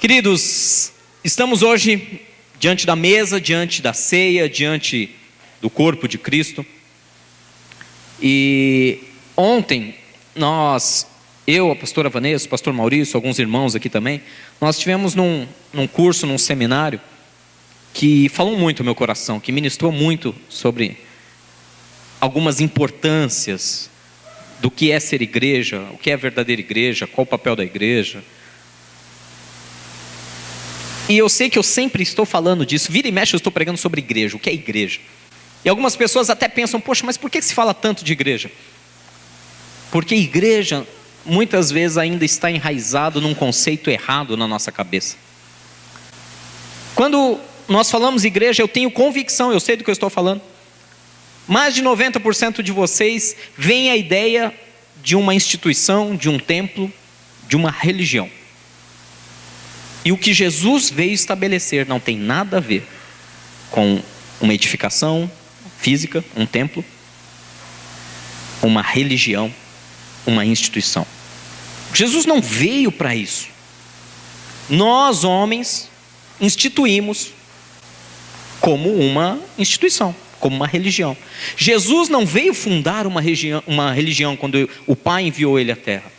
Queridos, estamos hoje diante da mesa, diante da ceia, diante do corpo de Cristo. E ontem eu, a pastora Vanessa, o pastor Maurício, alguns irmãos aqui também, nós tivemos num curso, num seminário, que falou muito ao meu coração, que ministrou muito sobre algumas importâncias do que é ser igreja, o que é a verdadeira igreja, qual o papel da igreja. E eu sei que eu sempre estou falando disso, vira e mexe eu estou pregando sobre igreja, o que é igreja. E algumas pessoas até pensam, poxa, mas por que se fala tanto de igreja? Porque igreja, muitas vezes ainda está enraizado num conceito errado na nossa cabeça. Quando nós falamos igreja, eu tenho convicção, eu sei do que eu estou falando. Mais de 90% de vocês veem a ideia de uma instituição, de um templo, de uma religião. E o que Jesus veio estabelecer não tem nada a ver com uma edificação física, um templo, uma religião, uma instituição. Jesus não veio para isso. Nós, homens, instituímos como uma instituição, como uma religião. Jesus não veio fundar uma religião quando o Pai enviou ele à terra.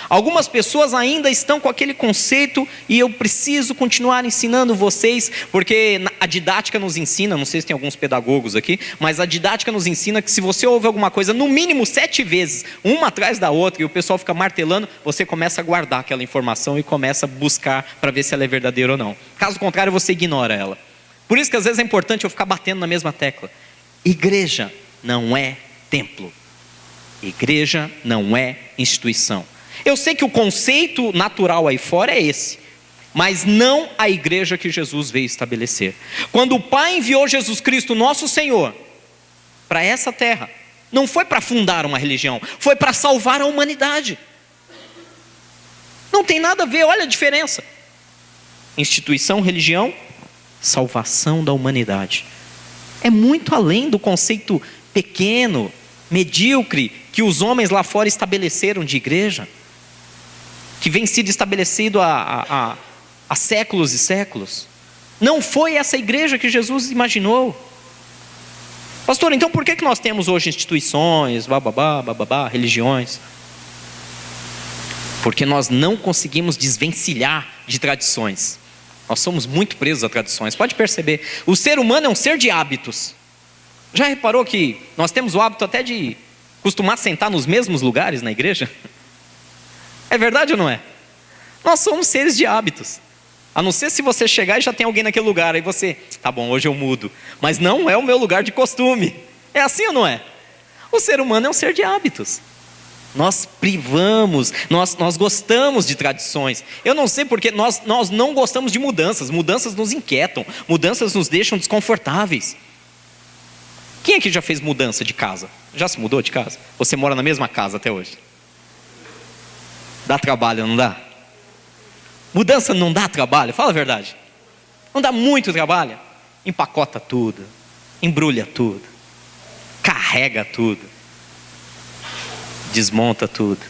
Algumas pessoas ainda estão com aquele conceito, e eu preciso continuar ensinando vocês, porque a didática nos ensina, não sei se tem alguns pedagogos aqui, mas a didática nos ensina que se você ouve alguma coisa, no mínimo 7 vezes, uma atrás da outra, e o pessoal fica martelando, você começa a guardar aquela informação e começa a buscar para ver se ela é verdadeira ou não. Caso contrário, você ignora ela. Por isso que às vezes é importante eu ficar batendo na mesma tecla. Igreja não é templo. Igreja não é instituição. Eu sei que o conceito natural aí fora é esse, mas não a igreja que Jesus veio estabelecer. Quando o Pai enviou Jesus Cristo, nosso Senhor, para essa terra, não foi para fundar uma religião, foi para salvar a humanidade. Não tem nada a ver, olha a diferença. Instituição, religião, salvação da humanidade. É muito além do conceito pequeno, medíocre, que os homens lá fora estabeleceram de igreja, que vem sido estabelecido há séculos e séculos. Não foi essa igreja que Jesus imaginou. Pastor, então por que nós temos hoje instituições, religiões? Porque nós não conseguimos desvencilhar de tradições. Nós somos muito presos a tradições. Pode perceber, o ser humano é um ser de hábitos. Já reparou que nós temos o hábito até de costumar sentar nos mesmos lugares na igreja? É verdade ou não é? Nós somos seres de hábitos. A não ser se você chegar e já tem alguém naquele lugar, aí você, tá bom, hoje eu mudo. Mas não é o meu lugar de costume. É assim ou não é? O ser humano é um ser de hábitos. Nós privamos, nós gostamos de tradições. Eu não sei porque nós não gostamos de mudanças. Mudanças nos inquietam, mudanças nos deixam desconfortáveis. Quem aqui já fez mudança de casa? Já se mudou de casa? Você mora na mesma casa até hoje? Dá trabalho, não dá? Mudança não dá trabalho, fala a verdade. Não dá muito trabalho. Empacota tudo, embrulha tudo, carrega tudo, desmonta tudo.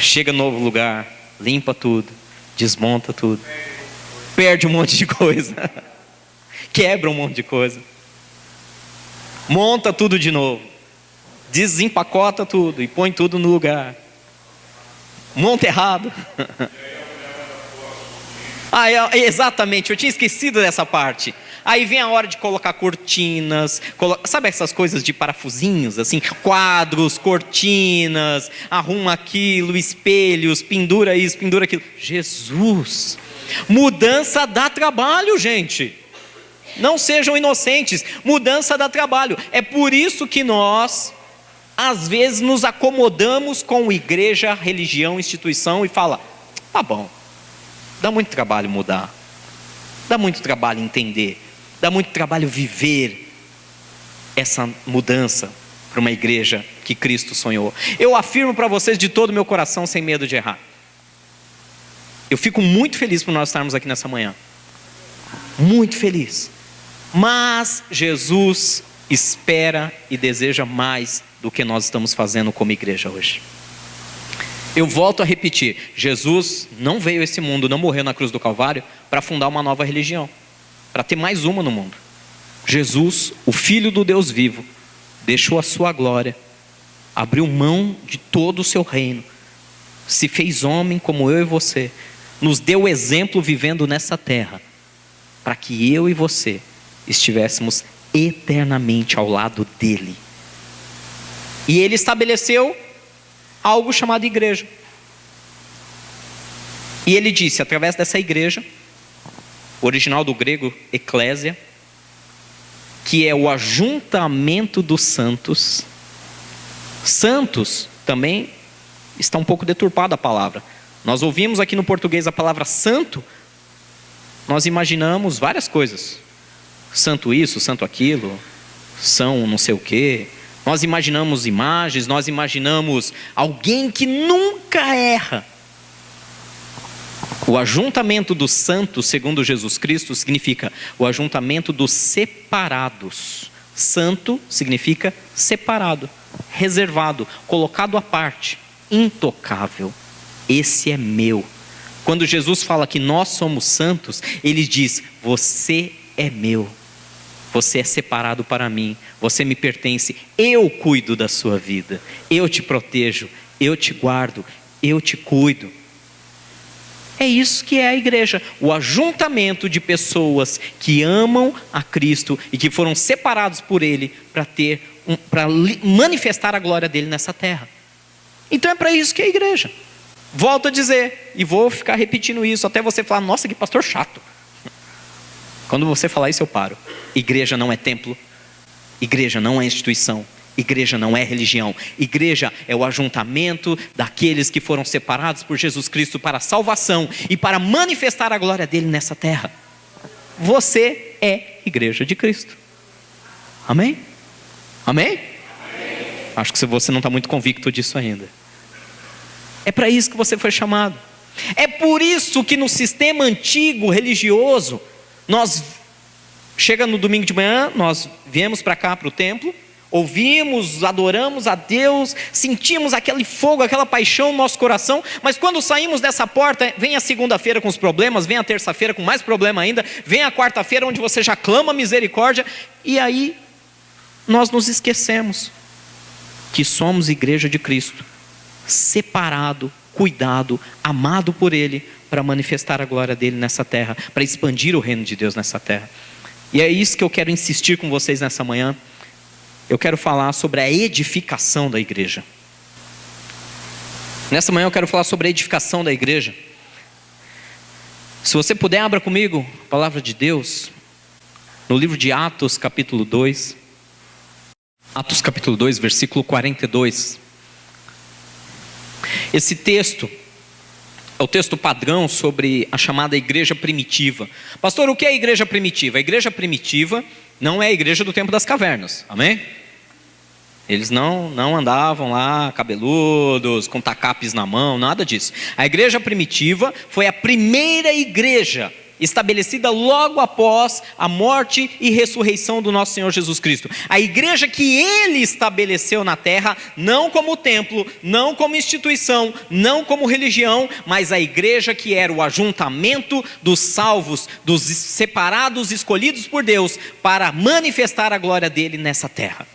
Chega no novo lugar, limpa tudo, desmonta tudo, perde um monte de coisa, quebra um monte de coisa, monta tudo de novo, desempacota tudo e põe tudo no lugar. Monta errado. Exatamente, eu tinha esquecido dessa parte. Aí vem a hora de colocar cortinas, sabe essas coisas de parafusinhos, assim, quadros, cortinas, arruma aquilo, espelhos, pendura isso, pendura aquilo. Jesus, mudança dá trabalho, gente. Não sejam inocentes, mudança dá trabalho. É por isso que nós às vezes nos acomodamos com igreja, religião, instituição e fala, tá bom, dá muito trabalho mudar, dá muito trabalho entender, dá muito trabalho viver essa mudança para uma igreja que Cristo sonhou. Eu afirmo para vocês de todo o meu coração, sem medo de errar. Eu fico muito feliz por nós estarmos aqui nessa manhã. Muito feliz. Mas Jesus espera e deseja mais do que nós estamos fazendo como igreja hoje. Eu volto a repetir, Jesus não veio a esse mundo, não morreu na cruz do Calvário para fundar uma nova religião, para ter mais uma no mundo. Jesus, o Filho do Deus vivo, deixou a sua glória, abriu mão de todo o seu reino, se fez homem como eu e você, nos deu exemplo vivendo nessa terra, para que eu e você estivéssemos eternamente ao lado dele. E ele estabeleceu algo chamado igreja. E ele disse, através dessa igreja, original do grego, eclésia, que é o ajuntamento dos santos. Santos também está um pouco deturpada a palavra. Nós ouvimos aqui no português a palavra santo, nós imaginamos várias coisas. Santo isso, santo aquilo, são não sei o quê. Nós imaginamos imagens, nós imaginamos alguém que nunca erra. O ajuntamento dos santos, segundo Jesus Cristo, significa o ajuntamento dos separados. Santo significa separado, reservado, colocado à parte, intocável. Esse é meu. Quando Jesus fala que nós somos santos, ele diz, você é meu. Você é separado para mim, você me pertence, eu cuido da sua vida, eu te protejo, eu te guardo, eu te cuido. É isso que é a igreja, o ajuntamento de pessoas que amam a Cristo e que foram separados por Ele para manifestar a glória dele nessa terra. Então é para isso que é a igreja. Volto a dizer, e vou ficar repetindo isso até você falar, nossa, que pastor chato. Quando você falar isso eu paro. Igreja não é templo, igreja não é instituição, igreja não é religião. Igreja é o ajuntamento daqueles que foram separados por Jesus Cristo para a salvação e para manifestar a glória dele nessa terra. Você é igreja de Cristo. Amém? Amém? Amém. Acho que você não está muito convicto disso ainda. É para isso que você foi chamado. É por isso que no sistema antigo religioso, chega no domingo de manhã, nós viemos para cá, para o templo, ouvimos, adoramos a Deus, sentimos aquele fogo, aquela paixão no nosso coração, mas quando saímos dessa porta, vem a segunda-feira com os problemas, vem a terça-feira com mais problema ainda, vem a quarta-feira onde você já clama misericórdia, e aí nós nos esquecemos que somos igreja de Cristo, separado, cuidado, amado por Ele, para manifestar a glória dele nessa terra, para expandir o reino de Deus nessa terra. E é isso que eu quero insistir com vocês nessa manhã. Eu quero falar sobre a edificação da igreja. Nessa manhã eu quero falar sobre a edificação da igreja. Se você puder, abra comigo a palavra de Deus, no livro de Atos capítulo 2. Atos capítulo 2, versículo 42. Esse texto é o texto padrão sobre a chamada igreja primitiva. Pastor, o que é a igreja primitiva? A igreja primitiva não é a igreja do tempo das cavernas, amém? Eles não andavam lá cabeludos, com tacapes na mão, nada disso. A igreja primitiva foi a primeira igreja estabelecida logo após a morte e ressurreição do nosso Senhor Jesus Cristo. A igreja que Ele estabeleceu na terra, não como templo, não como instituição, não como religião, mas a igreja que era o ajuntamento dos salvos, dos separados, escolhidos por Deus, para manifestar a glória dele nessa terra.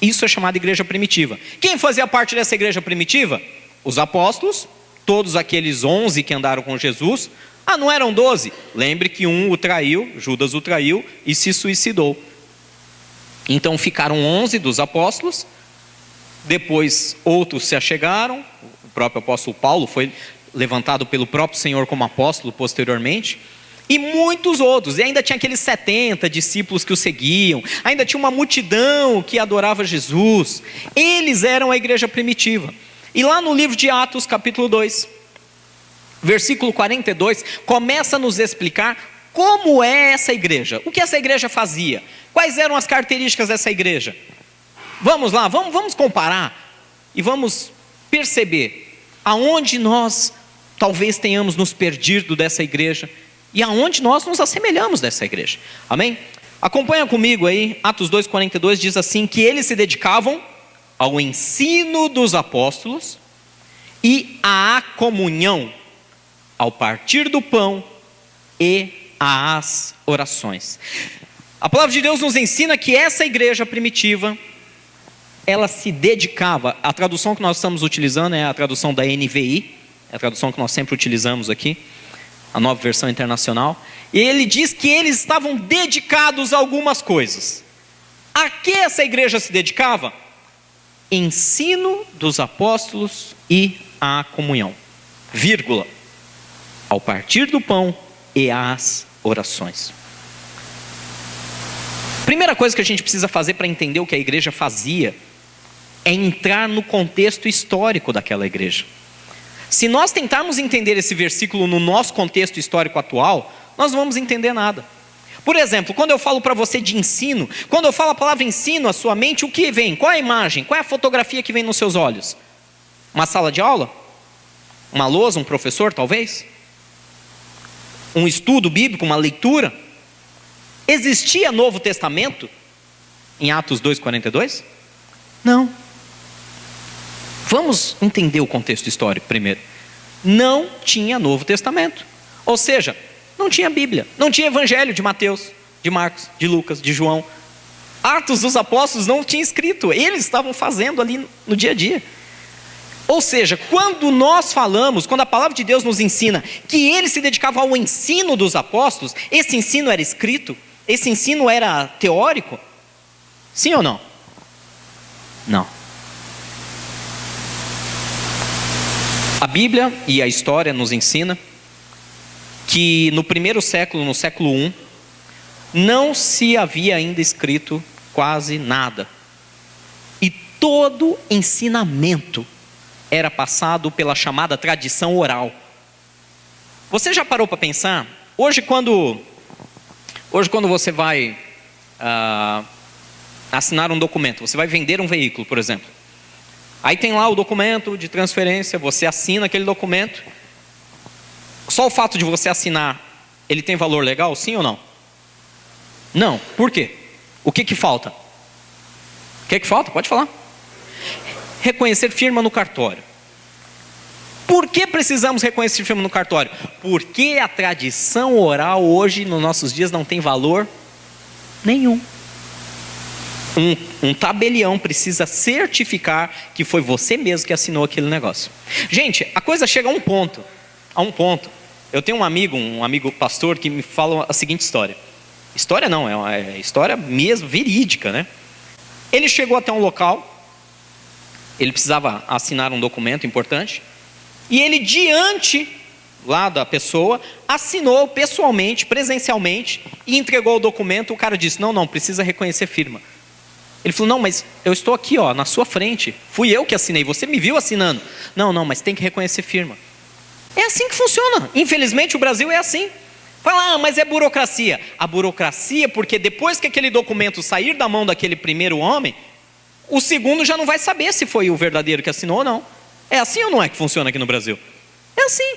Isso é chamado igreja primitiva. Quem fazia parte dessa igreja primitiva? Os apóstolos, todos aqueles 11 que andaram com Jesus. Não eram 12? Lembre que um o traiu, Judas o traiu e se suicidou. Então ficaram 11 dos apóstolos. Depois outros se achegaram. O próprio apóstolo Paulo foi levantado pelo próprio Senhor como apóstolo posteriormente. E muitos outros. E ainda tinha aqueles 70 discípulos que o seguiam. Ainda tinha uma multidão que adorava Jesus. Eles eram a igreja primitiva. E lá no livro de Atos capítulo 2, versículo 42, começa a nos explicar como é essa igreja. O que essa igreja fazia? Quais eram as características dessa igreja? Vamos lá, vamos comparar e vamos perceber aonde nós talvez tenhamos nos perdido dessa igreja e aonde nós nos assemelhamos dessa igreja. Amém? Acompanha comigo aí, Atos 2,42 diz assim, que eles se dedicavam ao ensino dos apóstolos e à comunhão, ao partir do pão e às orações. A palavra de Deus nos ensina que essa igreja primitiva, ela se dedicava, a tradução que nós estamos utilizando é a tradução da NVI, é a tradução que nós sempre utilizamos aqui, a Nova Versão Internacional, e ele diz que eles estavam dedicados a algumas coisas. A que essa igreja se dedicava? Ensino dos apóstolos e à comunhão, vírgula, ao partir do pão e às orações. Primeira coisa que a gente precisa fazer para entender o que a igreja fazia é entrar no contexto histórico daquela igreja. Se nós tentarmos entender esse versículo no nosso contexto histórico atual, nós não vamos entender nada. Por exemplo, quando eu falo para você de ensino, quando eu falo a palavra ensino à sua mente, o que vem? Qual é a imagem? Qual é a fotografia que vem nos seus olhos? Uma sala de aula? Uma lousa, um professor talvez? Um estudo bíblico, uma leitura? Existia Novo Testamento em Atos 2,42? Não. Vamos entender o contexto histórico primeiro. Não tinha Novo Testamento. Ou seja, não tinha Bíblia, não tinha Evangelho de Mateus, de Marcos, de Lucas, de João. Atos dos Apóstolos não tinha escrito, eles estavam fazendo ali no dia a dia. Ou seja, quando nós falamos, quando a palavra de Deus nos ensina que ele se dedicava ao ensino dos apóstolos, esse ensino era escrito? Esse ensino era teórico? Sim ou não? Não. A Bíblia e a história nos ensina que no primeiro século, no século I, não se havia ainda escrito quase nada. E todo ensinamento era passado pela chamada tradição oral. Você já parou para pensar? Hoje quando você vai assinar um documento, você vai vender um veículo, por exemplo. Aí tem lá o documento de transferência, você assina aquele documento. Só o fato de você assinar, ele tem valor legal, sim ou não? Não. Por quê? O que falta? O que falta? Pode falar. Reconhecer firma no cartório. Por que precisamos reconhecer firma no cartório? Porque a tradição oral hoje, nos nossos dias, não tem valor nenhum. Um tabelião precisa certificar que foi você mesmo que assinou aquele negócio. Gente, a coisa chega a um ponto. Eu tenho um amigo pastor que me fala a seguinte história. História não, é uma história mesmo verídica, né? Ele chegou até um local, ele precisava assinar um documento importante, e ele diante lá da pessoa, assinou pessoalmente, presencialmente, e entregou o documento. O cara disse, não, precisa reconhecer firma. Ele falou, não, mas eu estou aqui, na sua frente, fui eu que assinei, você me viu assinando. Não, mas tem que reconhecer firma. É assim que funciona, infelizmente o Brasil é assim. Fala, mas é burocracia. A burocracia, porque depois que aquele documento sair da mão daquele primeiro homem, o segundo já não vai saber se foi o verdadeiro que assinou ou não. É assim ou não é que funciona aqui no Brasil? É assim.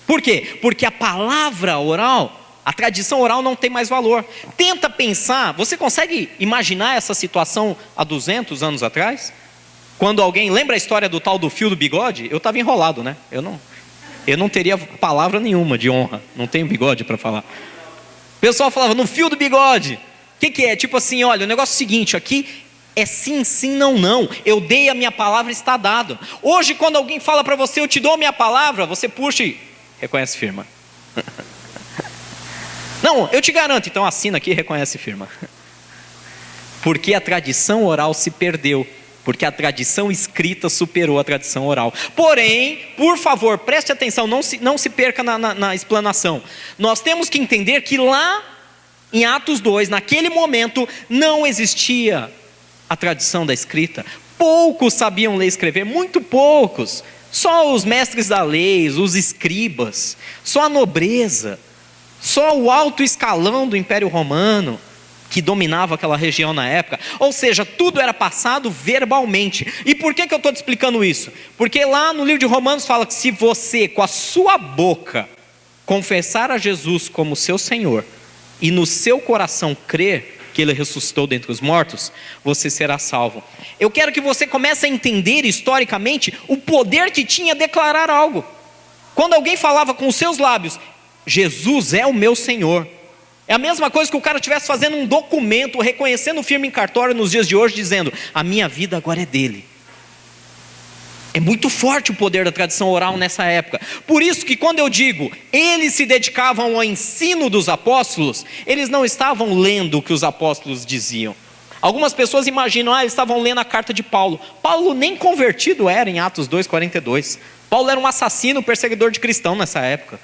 Por quê? Porque a palavra oral, a tradição oral não tem mais valor. Tenta pensar, você consegue imaginar essa situação há 200 anos atrás? Quando alguém, lembra a história do tal do fio do bigode? Eu estava enrolado, né? Eu não teria palavra nenhuma de honra, não tenho bigode para falar. O pessoal falava, no fio do bigode. O que é? Tipo assim, olha, o negócio é o seguinte, aqui é sim, não. Eu dei a minha palavra, está dado. Hoje, quando alguém fala para você, eu te dou a minha palavra, você puxa e reconhece firma. Não, eu te garanto, então assina aqui e reconhece firma. Porque a tradição oral se perdeu. Porque a tradição escrita superou a tradição oral. Porém, por favor, preste atenção, não se perca na explanação. Nós temos que entender que lá em Atos 2, naquele momento, não existia a tradição da escrita. Poucos sabiam ler e escrever, muito poucos. Só os mestres da lei, os escribas, só a nobreza, só o alto escalão do Império Romano que dominava aquela região na época. Ou seja, tudo era passado verbalmente. E por que eu estou te explicando isso? Porque lá no livro de Romanos fala que se você com a sua boca confessar a Jesus como seu Senhor e no seu coração crer que Ele ressuscitou dentre os mortos, você será salvo. Eu quero que você comece a entender historicamente o poder que tinha declarar algo. Quando alguém falava com os seus lábios, Jesus é o meu Senhor, é a mesma coisa que o cara estivesse fazendo um documento, reconhecendo firme em cartório nos dias de hoje, dizendo, a minha vida agora é dele. É muito forte o poder da tradição oral nessa época. Por isso que quando eu digo, eles se dedicavam ao ensino dos apóstolos, eles não estavam lendo o que os apóstolos diziam. Algumas pessoas imaginam, eles estavam lendo a carta de Paulo. Paulo nem convertido era em Atos 2,42. Paulo era um assassino, perseguidor de cristão nessa época.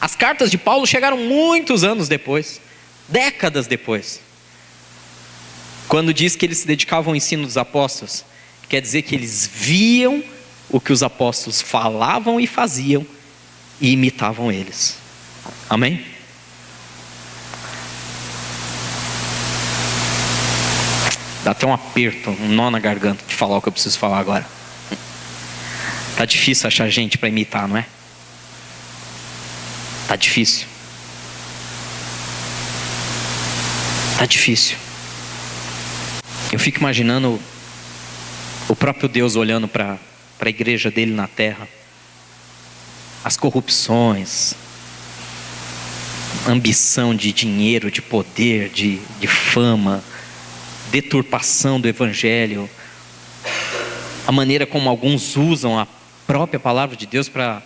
As cartas de Paulo chegaram muitos anos depois, décadas depois. Quando diz que eles se dedicavam ao ensino dos apóstolos, quer dizer que eles viam o que os apóstolos falavam e faziam e imitavam eles. Amém? Dá até um aperto, um nó na garganta de falar o que eu preciso falar agora. Tá difícil achar gente para imitar, não é? Tá difícil. Tá difícil. Eu fico imaginando o próprio Deus olhando para a igreja dele na terra. As corrupções, ambição de dinheiro, de poder, de fama, deturpação do evangelho, a maneira como alguns usam a própria palavra de Deus para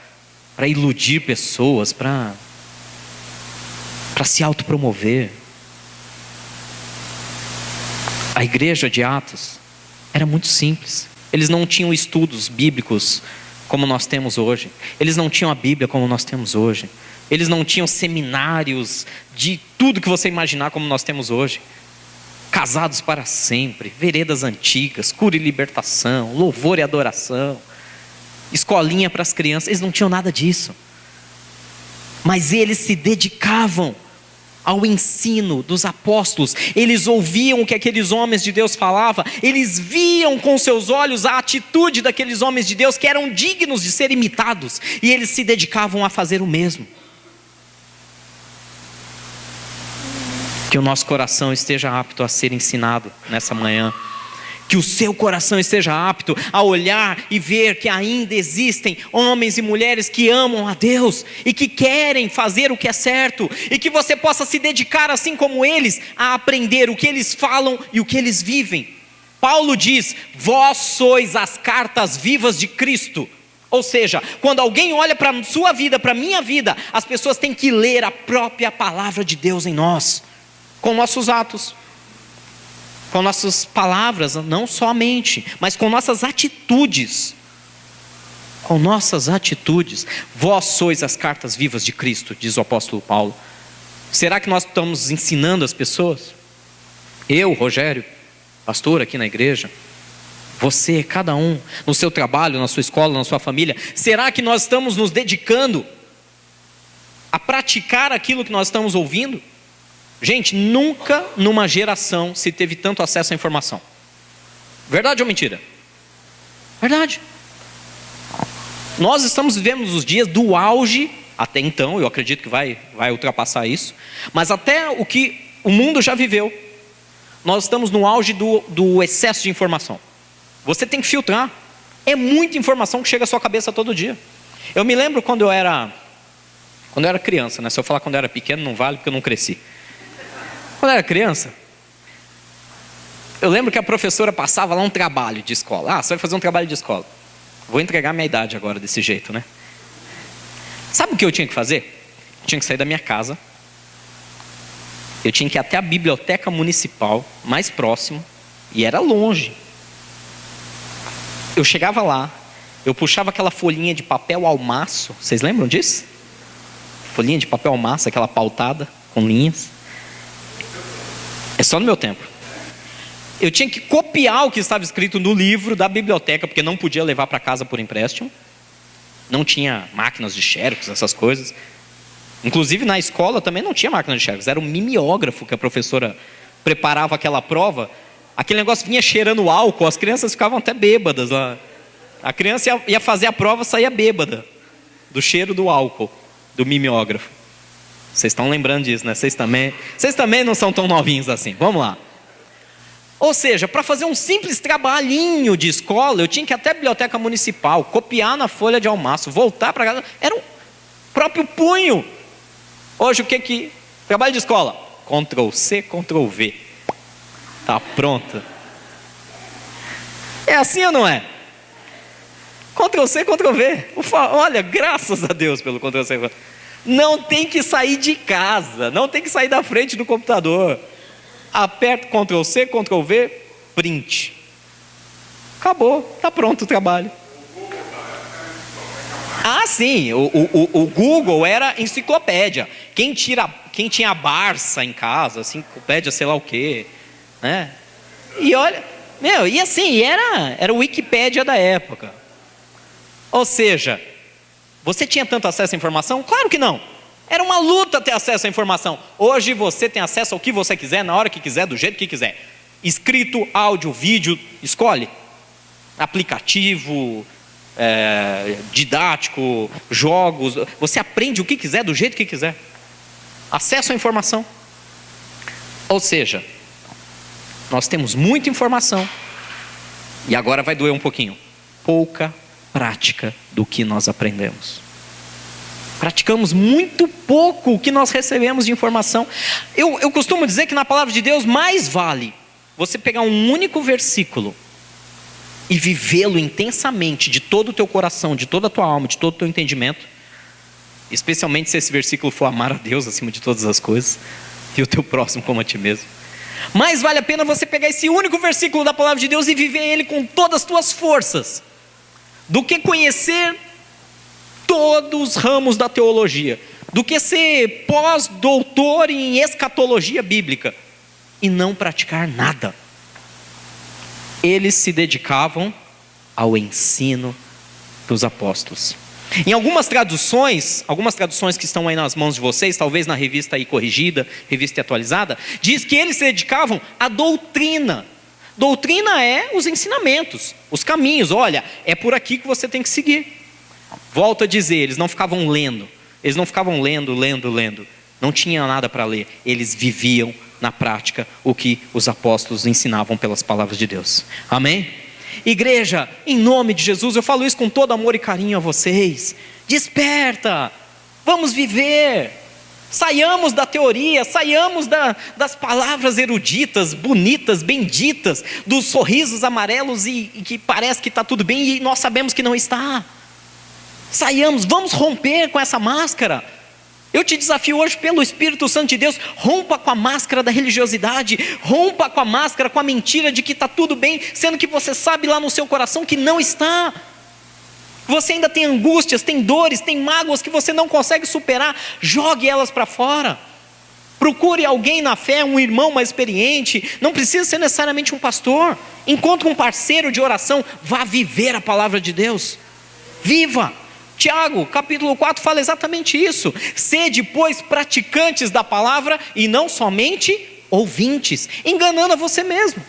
iludir pessoas, para se autopromover. A igreja de Atos era muito simples. Eles não tinham estudos bíblicos como nós temos hoje. Eles não tinham a Bíblia como nós temos hoje. Eles não tinham seminários de tudo que você imaginar como nós temos hoje. Casados para sempre, veredas antigas, cura e libertação, louvor e adoração, escolinha para as crianças. Eles não tinham nada disso. Mas eles se dedicavam ao ensino dos apóstolos. Eles ouviam o que aqueles homens de Deus falavam. Eles viam com seus olhos a atitude daqueles homens de Deus que eram dignos de ser imitados. E eles se dedicavam a fazer o mesmo. Que o nosso coração esteja apto a ser ensinado nessa manhã. Que o seu coração esteja apto a olhar e ver que ainda existem homens e mulheres que amam a Deus e que querem fazer o que é certo, e que você possa se dedicar, assim como eles, a aprender o que eles falam e o que eles vivem. Paulo diz, vós sois as cartas vivas de Cristo. Ou seja, quando alguém olha para a sua vida, para a minha vida, as pessoas têm que ler a própria palavra de Deus em nós, com nossos atos, com nossas palavras, não somente, mas com nossas atitudes. Com nossas atitudes. Vós sois as cartas vivas de Cristo, diz o apóstolo Paulo. Será que nós estamos ensinando as pessoas? Eu, Rogério, pastor aqui na igreja, você, cada um, no seu trabalho, na sua escola, na sua família, será que nós estamos nos dedicando a praticar aquilo que nós estamos ouvindo? Gente, nunca numa geração se teve tanto acesso à informação. Verdade ou mentira? Verdade. Nós estamos vivendo os dias do auge, até então, eu acredito que vai ultrapassar isso, mas até o que o mundo já viveu, nós estamos no auge do excesso de informação. Você tem que filtrar. É muita informação que chega à sua cabeça todo dia. Eu me lembro quando eu era criança, né? Se eu falar quando eu era pequeno não vale, porque eu não cresci. Quando eu era criança, eu lembro que a professora passava lá um trabalho de escola. Você vai fazer um trabalho de escola. Vou entregar minha idade agora desse jeito, né? Sabe o que eu tinha que fazer? Eu tinha que sair da minha casa. Eu tinha que ir até a biblioteca municipal mais próxima. E era longe. Eu chegava lá, eu puxava aquela folhinha de papel almaço. Vocês lembram disso? Folhinha de papel almaço, aquela pautada com linhas. É só no meu tempo. Eu tinha que copiar o que estava escrito no livro da biblioteca, porque não podia levar para casa por empréstimo. Não tinha máquinas de xerox, essas coisas. Inclusive na escola também não tinha máquina de xerox. Era um mimeógrafo que a professora preparava aquela prova. Aquele negócio vinha cheirando álcool, as crianças ficavam até bêbadas lá. A criança ia fazer a prova, saía bêbada do cheiro do álcool, do mimeógrafo. Vocês estão lembrando disso, né? Vocês também não são tão novinhos assim. Vamos lá. Ou seja, para fazer um simples trabalhinho de escola, eu tinha que ir até a biblioteca municipal, copiar na folha de almaço, voltar para casa. Era um próprio punho. Hoje o que? Trabalho de escola. Ctrl+C, Ctrl+V. Tá pronto. É assim ou não é? Ctrl+C, Ctrl+V. Olha, graças a Deus pelo Ctrl+C. Não tem que sair de casa, não tem que sair da frente do computador. Aperta Ctrl+C, Ctrl+V, print. Acabou, está pronto o trabalho. Ah, sim, o Google era enciclopédia. Quem tinha a Barça em casa, enciclopédia sei lá o quê, né? E olha, e assim, era o Wikipédia da época. Ou seja, você tinha tanto acesso à informação? Claro que não. Era uma luta ter acesso à informação. Hoje você tem acesso ao que você quiser, na hora que quiser, do jeito que quiser. Escrito, áudio, vídeo, escolhe. Aplicativo, didático, jogos. Você aprende o que quiser, do jeito que quiser. Acesso à informação. Ou seja, nós temos muita informação. E agora vai doer um pouquinho. Pouca prática do que nós aprendemos. Praticamos muito pouco o que nós recebemos de informação. Eu costumo dizer que na palavra de Deus mais vale você pegar um único versículo e vivê-lo intensamente de todo o teu coração, de toda a tua alma, de todo o teu entendimento, especialmente se esse versículo for amar a Deus acima de todas as coisas e o teu próximo como a ti mesmo. Mais vale a pena você pegar esse único versículo da palavra de Deus e viver ele com todas as tuas forças, do que conhecer todos os ramos da teologia, do que ser pós-doutor em escatologia bíblica e não praticar nada. Eles se dedicavam ao ensino dos apóstolos. Em algumas traduções que estão aí nas mãos de vocês, talvez na revista aí corrigida, revista atualizada, diz que eles se dedicavam à doutrina. Doutrina é os ensinamentos, os caminhos. Olha, é por aqui que você tem que seguir. Volto a dizer, eles não ficavam lendo. Eles não ficavam lendo. Não tinha nada para ler. Eles viviam na prática o que os apóstolos ensinavam pelas palavras de Deus. Amém? Igreja, em nome de Jesus, eu falo isso com todo amor e carinho a vocês. Desperta! Vamos viver! Saiamos da teoria, saiamos das palavras eruditas, bonitas, benditas, dos sorrisos amarelos e que parece que está tudo bem e nós sabemos que não está. Saiamos, vamos romper com essa máscara. Eu te desafio hoje pelo Espírito Santo de Deus, rompa com a máscara da religiosidade, rompa com a máscara, com a mentira de que está tudo bem, sendo que você sabe lá no seu coração que não está. Você ainda tem angústias, tem dores, tem mágoas que você não consegue superar, jogue elas para fora. Procure alguém na fé, um irmão mais experiente, não precisa ser necessariamente um pastor. Encontre um parceiro de oração, vá viver a palavra de Deus. Viva! Tiago, capítulo 4, fala exatamente isso. Sede, pois, praticantes da palavra e não somente ouvintes, enganando a você mesmo.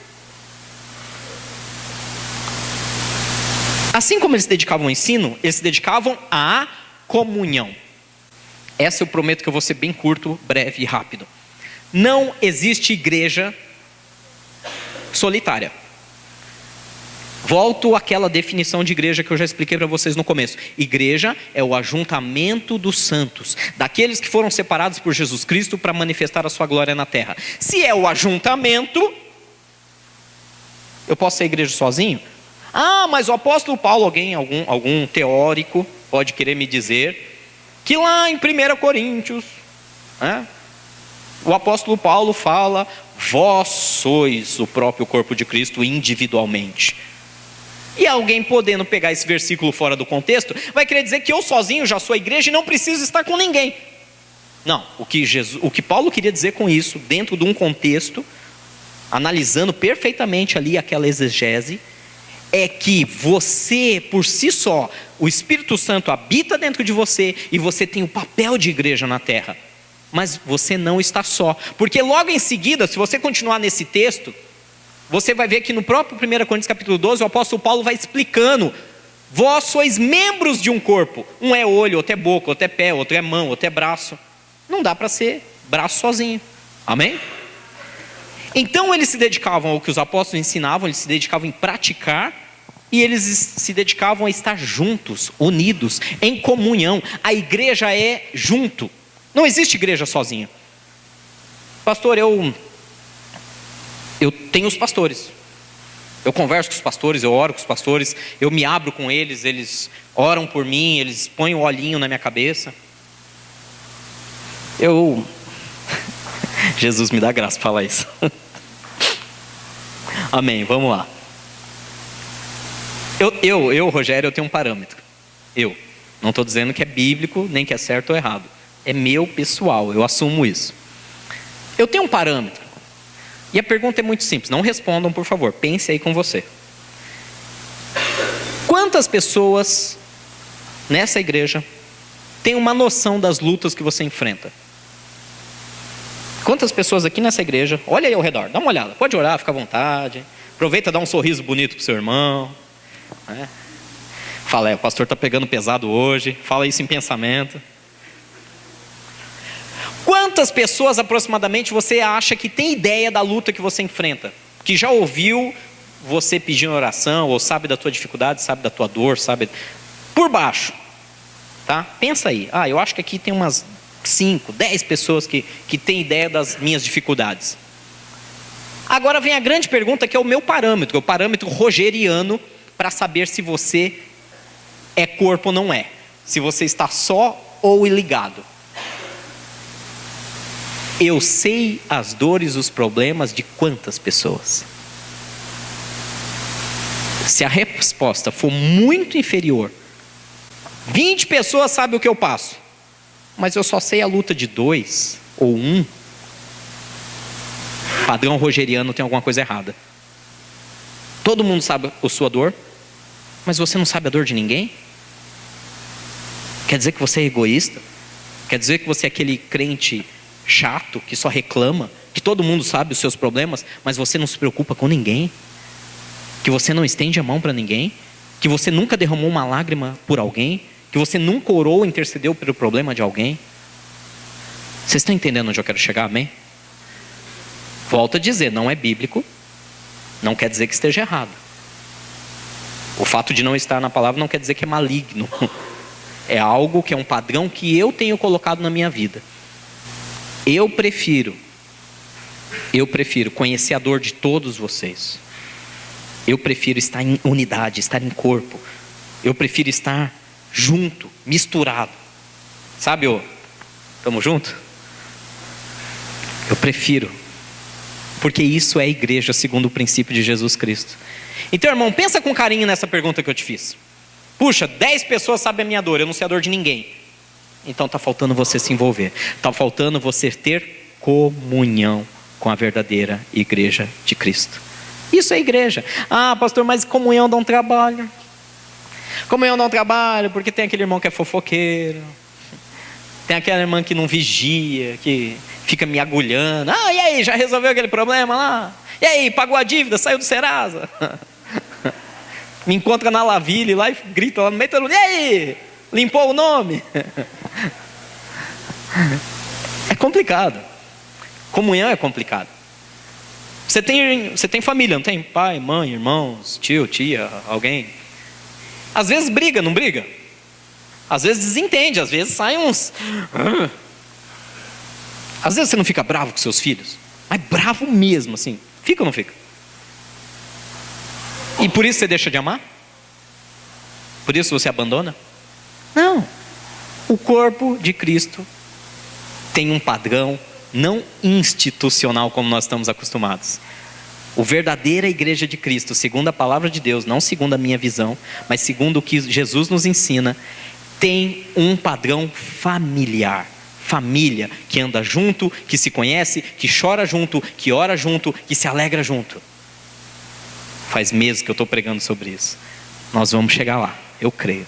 Assim como eles se dedicavam ao ensino, eles se dedicavam à comunhão. Essa eu prometo que eu vou ser bem curto, breve e rápido. Não existe igreja solitária. Volto àquela definição de igreja que eu já expliquei para vocês no começo. Igreja é o ajuntamento dos santos, daqueles que foram separados por Jesus Cristo para manifestar a sua glória na terra. Se é o ajuntamento, eu posso ser igreja sozinho? Ah, mas o apóstolo Paulo, algum teórico pode querer me dizer que lá em 1 Coríntios, o apóstolo Paulo fala, vós sois o próprio corpo de Cristo individualmente. E alguém podendo pegar esse versículo fora do contexto, vai querer dizer que eu sozinho já sou a igreja e não preciso estar com ninguém. Não, o que Paulo queria dizer com isso, dentro de um contexto, analisando perfeitamente ali aquela exegese, é que você, por si só, o Espírito Santo habita dentro de você e você tem o papel de igreja na terra. Mas você não está só, porque logo em seguida, se você continuar nesse texto, você vai ver que no próprio 1 Coríntios capítulo 12, o apóstolo Paulo vai explicando, vós sois membros de um corpo, um é olho, outro é boca, outro é pé, outro é mão, outro é braço. Não dá para ser braço sozinho. Amém? Então eles se dedicavam ao que os apóstolos ensinavam, eles se dedicavam em praticar, e eles se dedicavam a estar juntos, unidos, em comunhão. A igreja é junto. Não existe igreja sozinha. Pastor, eu tenho os pastores. Eu converso com os pastores, eu oro com os pastores, eu me abro com eles, eles oram por mim, eles põem o olhinho na minha cabeça. Jesus me dá graça para falar isso. Amém, vamos lá. Rogério, eu tenho um parâmetro. Não estou dizendo que é bíblico, nem que é certo ou errado. É meu pessoal, eu assumo isso. Eu tenho um parâmetro. E a pergunta é muito simples, não respondam por favor, pense aí com você. Quantas pessoas nessa igreja têm uma noção das lutas que você enfrenta? Quantas pessoas aqui nessa igreja, olha aí ao redor, dá uma olhada, pode orar, fica à vontade, aproveita e dá um sorriso bonito para o seu irmão. Fala, o pastor está pegando pesado hoje, fala isso em pensamento. Quantas pessoas aproximadamente você acha que tem ideia da luta que você enfrenta? Que já ouviu você pedir oração, ou sabe da tua dificuldade, sabe da tua dor, sabe? Por baixo, tá? Pensa aí, eu acho que aqui tem umas 5, 10 pessoas que têm ideia das minhas dificuldades. Agora vem a grande pergunta, que é o meu parâmetro, o parâmetro rogeriano, para saber se você é corpo ou não é. Se você está só ou ligado. Eu sei as dores, os problemas de quantas pessoas? Se a resposta for muito inferior, 20 pessoas sabem o que eu passo, mas eu só sei a luta de 2 ou 1, padrão rogeriano, tem alguma coisa errada. Todo mundo sabe a sua dor, mas você não sabe a dor de ninguém? Quer dizer que você é egoísta? Quer dizer que você é aquele crente chato, que só reclama, que todo mundo sabe os seus problemas, mas você não se preocupa com ninguém? Que você não estende a mão para ninguém? Que você nunca derramou uma lágrima por alguém? Que você nunca orou ou intercedeu pelo problema de alguém? Vocês estão entendendo onde eu quero chegar, amém? Volto a dizer, não é bíblico, não quer dizer que esteja errado. O fato de não estar na palavra não quer dizer que é maligno. É algo que é um padrão que eu tenho colocado na minha vida. Eu prefiro conhecer a dor de todos vocês. Eu prefiro estar em unidade, estar em corpo. Eu prefiro estar junto, misturado. Sabe, estamos juntos? Eu prefiro. Porque isso é a igreja segundo o princípio de Jesus Cristo. Então, irmão, pensa com carinho nessa pergunta que eu te fiz. Puxa, 10 pessoas sabem a minha dor, eu não sei a dor de ninguém. Então está faltando você se envolver. Está faltando você ter comunhão com a verdadeira igreja de Cristo. Isso é igreja. Pastor, mas comunhão dá um trabalho. Comunhão dá um trabalho porque tem aquele irmão que é fofoqueiro. Tem aquela irmã que não vigia, que fica me agulhando. E aí, já resolveu aquele problema lá? E aí, pagou a dívida, saiu do Serasa? Me encontra na Laville lá e grita lá no meio do mundo. E aí, limpou o nome? É complicado. Comunhão é complicado. Você tem família, não tem? Pai, mãe, irmãos, tio, tia, alguém. Às vezes briga, não briga? Às vezes desentende, às vezes sai uns... Às vezes você não fica bravo com seus filhos, mas bravo mesmo, assim. Fica ou não fica? E por isso você deixa de amar? Por isso você abandona? Não. O corpo de Cristo tem um padrão não institucional como nós estamos acostumados. A verdadeira igreja de Cristo, segundo a palavra de Deus, não segundo a minha visão, mas segundo o que Jesus nos ensina, tem um padrão familiar. Família que anda junto, que se conhece, que chora junto, que ora junto, que se alegra junto. Faz meses que eu estou pregando sobre isso. Nós vamos chegar lá, eu creio,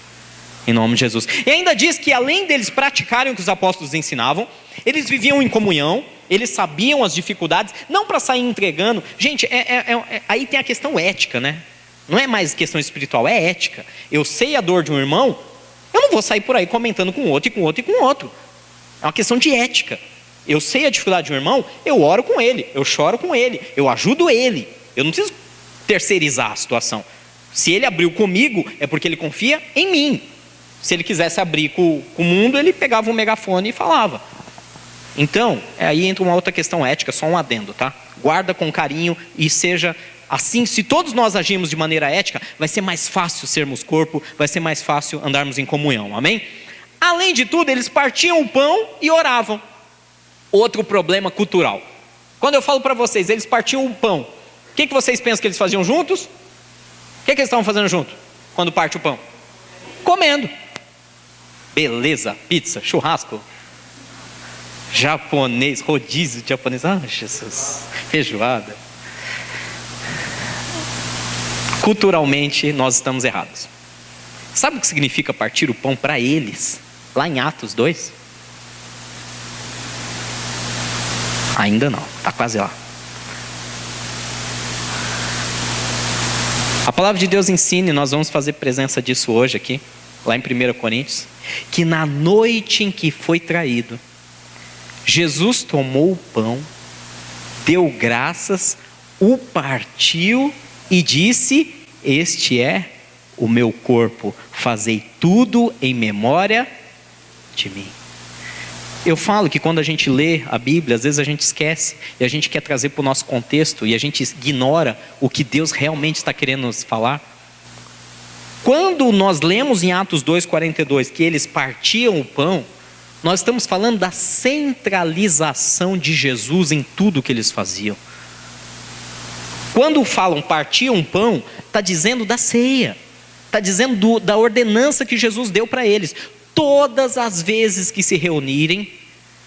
em nome de Jesus. E ainda diz que além deles praticarem o que os apóstolos ensinavam, eles viviam em comunhão, eles sabiam as dificuldades, não para sair entregando. Gente, aí tem a questão ética, né? Não é mais questão espiritual, é ética. Eu sei a dor de um irmão, eu não vou sair por aí comentando com outro e com outro e com outro. É uma questão de ética. Eu sei a dificuldade de um irmão, eu oro com ele, eu choro com ele, eu ajudo ele. Eu não preciso terceirizar a situação. Se ele abriu comigo, é porque ele confia em mim. Se ele quisesse abrir com o mundo, ele pegava um megafone e falava. Então, aí entra uma outra questão ética, só um adendo, tá? Guarda com carinho e seja assim. Se todos nós agirmos de maneira ética, vai ser mais fácil sermos corpo, vai ser mais fácil andarmos em comunhão, amém? Além de tudo, eles partiam o pão e oravam. Outro problema cultural. Quando eu falo para vocês, eles partiam o pão, o que vocês pensam que eles faziam juntos? O que eles estavam fazendo junto, quando parte o pão? Comendo. Beleza, pizza, churrasco, japonês, rodízio de japonês, Jesus, feijoada. Culturalmente, nós estamos errados. Sabe o que significa partir o pão para eles, lá em Atos 2? Ainda não, está quase lá. A palavra de Deus ensina, e nós vamos fazer presença disso hoje aqui, lá em 1 Coríntios, que na noite em que foi traído, Jesus tomou o pão, deu graças, o partiu e disse: este é o meu corpo, fazei tudo em memória de mim. Eu falo que quando a gente lê a Bíblia, às vezes a gente esquece, e a gente quer trazer para o nosso contexto, e a gente ignora o que Deus realmente está querendo nos falar. Quando nós lemos em Atos 2,42 que eles partiam o pão, nós estamos falando da centralização de Jesus em tudo que eles faziam. Quando falam partiam o pão, está dizendo da ceia, está dizendo da ordenança que Jesus deu para eles. Todas as vezes que se reunirem,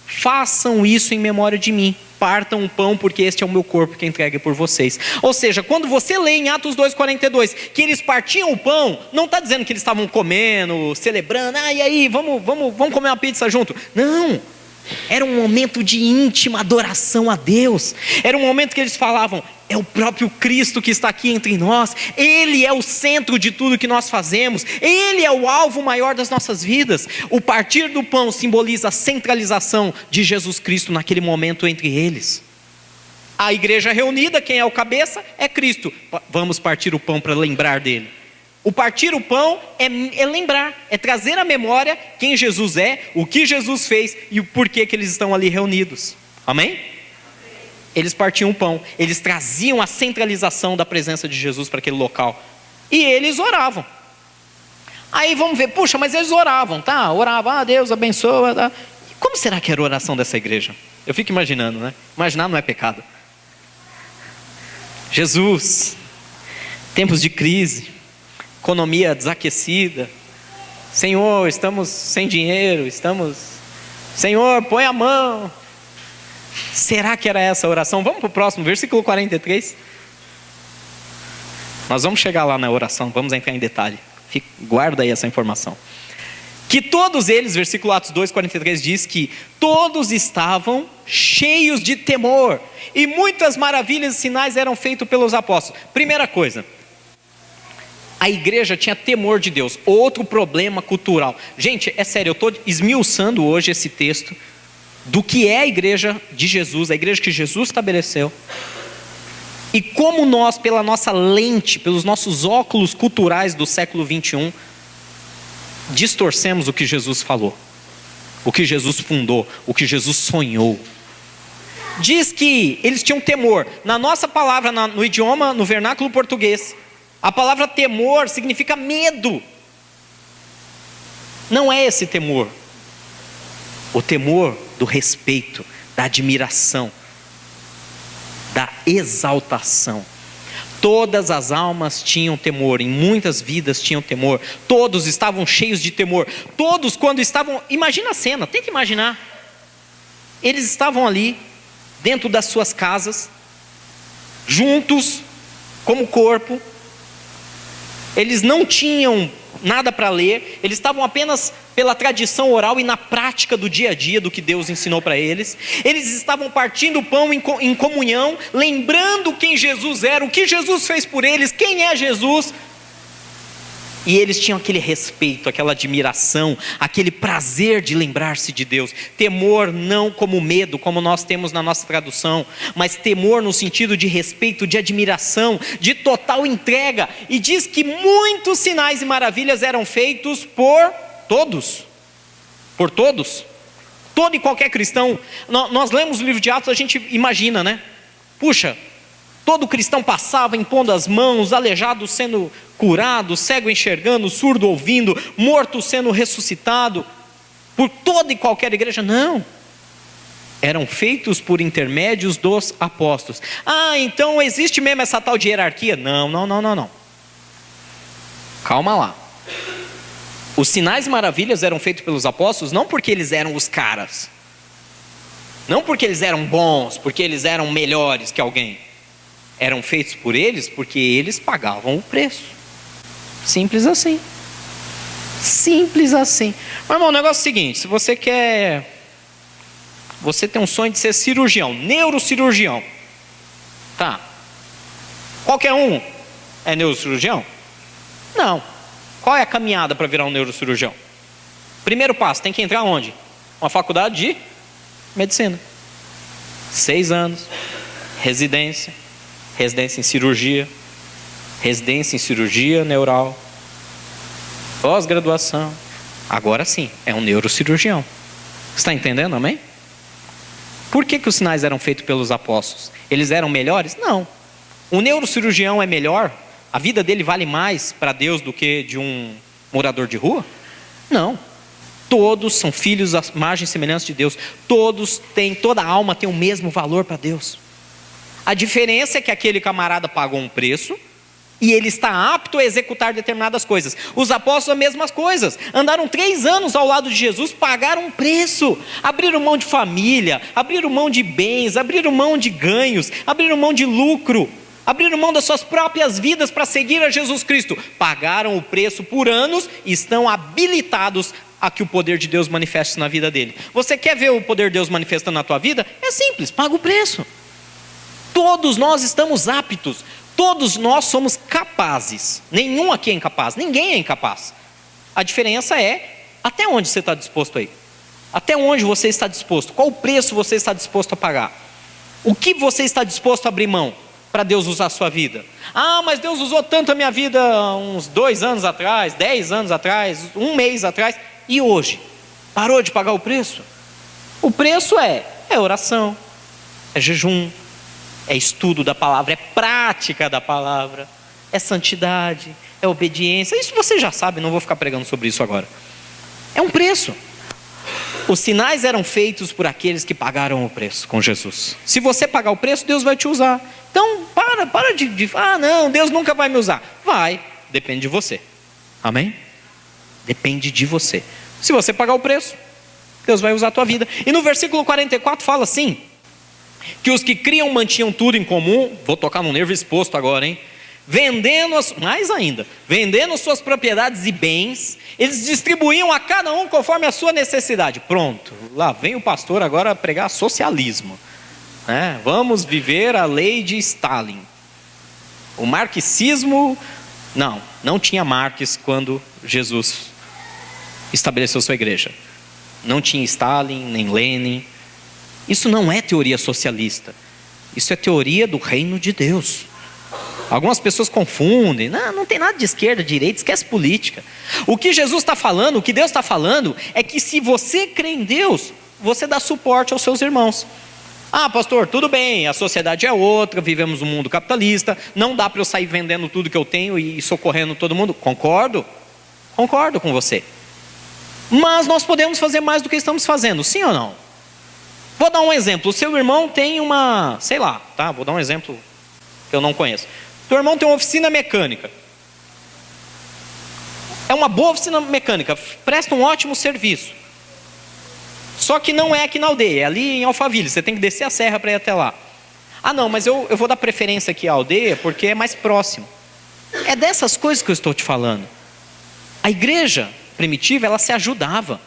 façam isso em memória de mim. Partam o pão, porque este é o meu corpo que é entregue por vocês. Ou seja, quando você lê em Atos 2,42 que eles partiam o pão, não está dizendo que eles estavam comendo, celebrando, e aí, vamos comer uma pizza junto. Não, era um momento de íntima adoração a Deus. Era um momento que eles falavam: é o próprio Cristo que está aqui entre nós, Ele é o centro de tudo que nós fazemos, Ele é o alvo maior das nossas vidas. O partir do pão simboliza a centralização de Jesus Cristo naquele momento entre eles. A igreja reunida, quem é o cabeça? É Cristo. Vamos partir o pão para lembrar dele. O partir o pão é lembrar, é trazer à memória quem Jesus é, o que Jesus fez e o porquê que eles estão ali reunidos. Amém? Eles partiam o pão, eles traziam a centralização da presença de Jesus para aquele local. E eles oravam. Aí vamos ver, puxa, mas eles oravam, tá? Oravam, Deus abençoa, tá? Como será que era a oração dessa igreja? Eu fico imaginando, né? Imaginar não é pecado. Jesus, tempos de crise, economia desaquecida. Senhor, estamos sem dinheiro, Senhor, põe a mão. Será que era essa a oração? Vamos para o próximo, versículo 43. Nós vamos chegar lá na oração, vamos entrar em detalhe. Guarda aí essa informação. Que todos eles, versículo Atos 2, 43 diz que todos estavam cheios de temor, e muitas maravilhas e sinais eram feitos pelos apóstolos. Primeira coisa, a igreja tinha temor de Deus. Outro problema cultural. Gente, é sério, eu estou esmiuçando hoje esse texto do que é a igreja de Jesus, a igreja que Jesus estabeleceu, e como nós, pela nossa lente, pelos nossos óculos culturais do século 21, distorcemos o que Jesus falou, o que Jesus fundou, o que Jesus sonhou. Diz que eles tinham temor. Na nossa palavra, no idioma, no vernáculo português, a palavra temor significa medo. Não é esse temor. O temor do respeito, da admiração, da exaltação. Todas as almas tinham temor, em muitas vidas tinham temor. Todos estavam cheios de temor. Todos, quando estavam, imagina a cena, tenta imaginar. Eles estavam ali, dentro das suas casas, juntos, como corpo. Eles não tinham nada para ler, eles estavam apenas pela tradição oral e na prática do dia a dia do que Deus ensinou para eles. Eles estavam partindo o pão em comunhão, lembrando quem Jesus era, o que Jesus fez por eles, quem é Jesus. E eles tinham aquele respeito, aquela admiração, aquele prazer de lembrar-se de Deus. Temor não como medo, como nós temos na nossa tradução, mas temor no sentido de respeito, de admiração, de total entrega. E diz que muitos sinais e maravilhas eram feitos por todos. Por todos. Todo e qualquer cristão. Nós lemos o livro de Atos, a gente imagina, né? Puxa, todo cristão passava impondo as mãos, aleijado sendo curado, cego enxergando, surdo ouvindo, morto sendo ressuscitado, por toda e qualquer igreja. Não, eram feitos por intermédios dos apóstolos. Ah, então existe mesmo essa tal de hierarquia? Não. Calma lá. Os sinais e maravilhas eram feitos pelos apóstolos não porque eles eram os caras, não porque eles eram bons, porque eles eram melhores que alguém. Eram feitos por eles porque eles pagavam o preço. Simples assim. Simples assim. Mas, irmão, o negócio é o seguinte: se você você tem um sonho de ser cirurgião, neurocirurgião, tá? Qualquer um é neurocirurgião? Não. Qual é a caminhada para virar um neurocirurgião? Primeiro passo, tem que entrar onde? Uma faculdade de medicina. 6 anos, residência em cirurgia, residência em cirurgia neural, pós-graduação. Agora sim, é um neurocirurgião. Está entendendo, amém? Por que os sinais eram feitos pelos apóstolos? Eles eram melhores? Não. O neurocirurgião é melhor? A vida dele vale mais para Deus do que de um morador de rua? Não. Todos são filhos à imagem e semelhança de Deus. Toda a alma tem o mesmo valor para Deus. A diferença é que aquele camarada pagou um preço e ele está apto a executar determinadas coisas. Os apóstolos, as mesmas coisas. Andaram 3 anos ao lado de Jesus, pagaram um preço. Abriram mão de família, abriram mão de bens, abriram mão de ganhos, abriram mão de lucro, abriram mão das suas próprias vidas para seguir a Jesus Cristo. Pagaram o preço por anos e estão habilitados a que o poder de Deus manifeste na vida dele. Você quer ver o poder de Deus manifestando na tua vida? É simples, paga o preço. Todos nós estamos aptos, todos nós somos capazes. Nenhum aqui é incapaz, ninguém é incapaz. A diferença é até onde você está disposto a ir. Até onde você está disposto, qual o preço você está disposto a pagar. O que você está disposto a abrir mão para Deus usar a sua vida. Ah, mas Deus usou tanto a minha vida uns 2 anos atrás, 10 anos atrás, 1 mês atrás. E hoje? Parou de pagar o preço? O preço é oração, é jejum, é estudo da palavra, é prática da palavra, é santidade, é obediência. Isso você já sabe, não vou ficar pregando sobre isso agora. É um preço. Os sinais eram feitos por aqueles que pagaram o preço com Jesus. Se você pagar o preço, Deus vai te usar. Então, para de não, Deus nunca vai me usar. Vai, depende de você. Amém? Depende de você. Se você pagar o preço, Deus vai usar a tua vida. E no versículo 44 fala assim: que os que criam mantinham tudo em comum. Vou tocar num nervo exposto agora, hein? Vendendo suas propriedades e bens, eles distribuíam a cada um conforme a sua necessidade. Pronto, lá vem o pastor agora pregar socialismo, né? Vamos viver a lei de Stalin. O marxismo, não tinha Marx quando Jesus estabeleceu sua igreja. Não tinha Stalin, nem Lenin. Isso não é teoria socialista. Isso é teoria do reino de Deus. Algumas pessoas confundem. Não tem nada de esquerda, direita, esquece política. O que Jesus está falando, o que Deus está falando, é que se você crê em Deus, você dá suporte aos seus irmãos. Ah, pastor, tudo bem, a sociedade é outra, vivemos um mundo capitalista, não dá para eu sair vendendo tudo que eu tenho e socorrendo todo mundo. Concordo com você. Mas nós podemos fazer mais do que estamos fazendo, sim ou não? Vou dar um exemplo. O seu irmão tem uma, sei lá, tá? Vou dar um exemplo que eu não conheço. Teu irmão tem uma oficina mecânica. É uma boa oficina mecânica, presta um ótimo serviço. Só que não é aqui na aldeia, é ali em Alphaville. Você tem que descer a serra para ir até lá. Ah não, mas eu vou dar preferência aqui à aldeia porque é mais próximo. É dessas coisas que eu estou te falando. A igreja primitiva, ela se ajudava.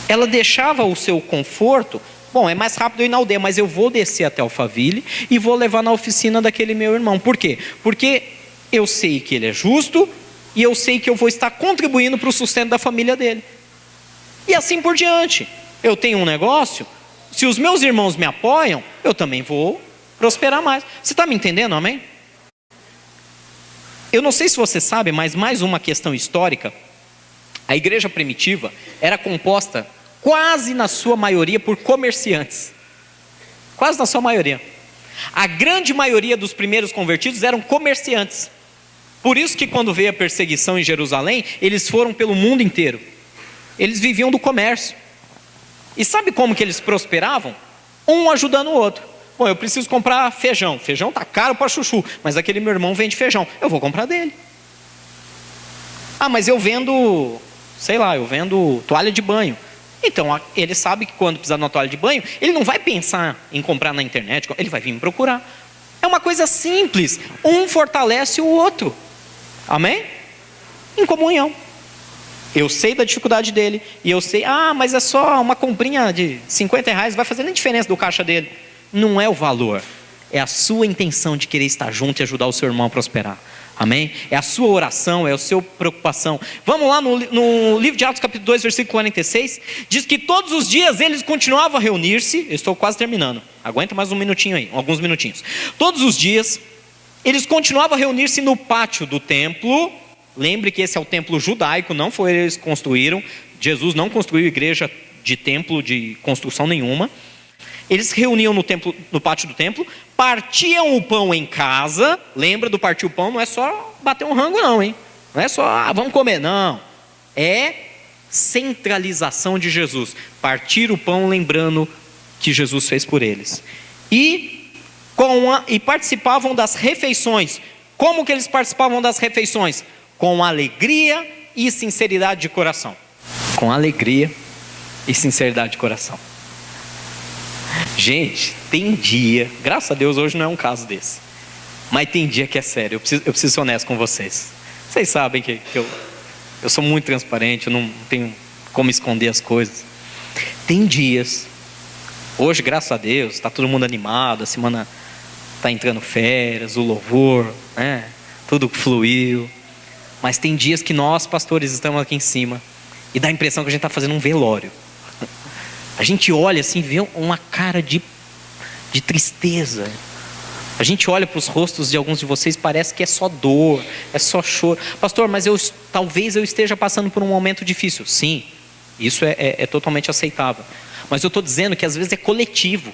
Ela deixava o seu conforto. Bom, é mais rápido eu ir na aldeia, mas eu vou descer até Alphaville e vou levar na oficina daquele meu irmão. Por quê? Porque eu sei que ele é justo, e eu sei que eu vou estar contribuindo para o sustento da família dele. E assim por diante. Eu tenho um negócio, se os meus irmãos me apoiam, eu também vou prosperar mais. Você está me entendendo, amém? Eu não sei se você sabe, mas mais uma questão histórica. A igreja primitiva era composta quase na sua maioria por comerciantes. Quase na sua maioria. A grande maioria dos primeiros convertidos eram comerciantes. Por isso que quando veio a perseguição em Jerusalém, eles foram pelo mundo inteiro. Eles viviam do comércio. E sabe como que eles prosperavam? Um ajudando o outro. Bom, eu preciso comprar feijão. Feijão está caro para chuchu, mas aquele meu irmão vende feijão. Eu vou comprar dele. Ah, mas eu vendo, sei lá, eu vendo toalha de banho. Então, ele sabe que quando precisar de uma toalha de banho, ele não vai pensar em comprar na internet, ele vai vir me procurar. É uma coisa simples. Um fortalece o outro. Amém? Em comunhão. Eu sei da dificuldade dele, e eu sei, mas é só uma comprinha de R$50, não vai fazer nem diferença do caixa dele. Não é o valor, é a sua intenção de querer estar junto e ajudar o seu irmão a prosperar. Amém? É a sua oração, é a sua preocupação. Vamos lá no livro de Atos capítulo 2, versículo 46, diz que todos os dias eles continuavam a reunir-se, eu estou quase terminando, aguenta mais um minutinho aí, alguns minutinhos. Todos os dias, eles continuavam a reunir-se no pátio do templo. Lembre que esse é o templo judaico, não foi eles que construíram. Jesus não construiu igreja de templo, de construção nenhuma. Eles se reuniam no pátio do templo, partiam o pão em casa. Lembra do partir o pão? Não é só bater um rango não, hein? Não é só, vamos comer, não. É centralização de Jesus. Partir o pão lembrando que Jesus fez por eles. E participavam das refeições. Como que eles participavam das refeições? Com alegria e sinceridade de coração. Com alegria e sinceridade de coração. Gente, tem dia, graças a Deus hoje não é um caso desse, mas tem dia que é sério, eu preciso ser honesto com vocês. Vocês sabem que eu sou muito transparente, eu não tenho como esconder as coisas. Tem dias, hoje graças a Deus, está todo mundo animado, a semana está entrando férias, o louvor, né? Tudo fluiu. Mas tem dias que nós, pastores, estamos aqui em cima e dá a impressão que a gente está fazendo um velório. A gente olha assim, vê uma cara de tristeza. A gente olha para os rostos de alguns de vocês, parece que é só dor, é só choro. Pastor, mas talvez eu esteja passando por um momento difícil. Sim, isso é totalmente aceitável. Mas eu estou dizendo que às vezes é coletivo.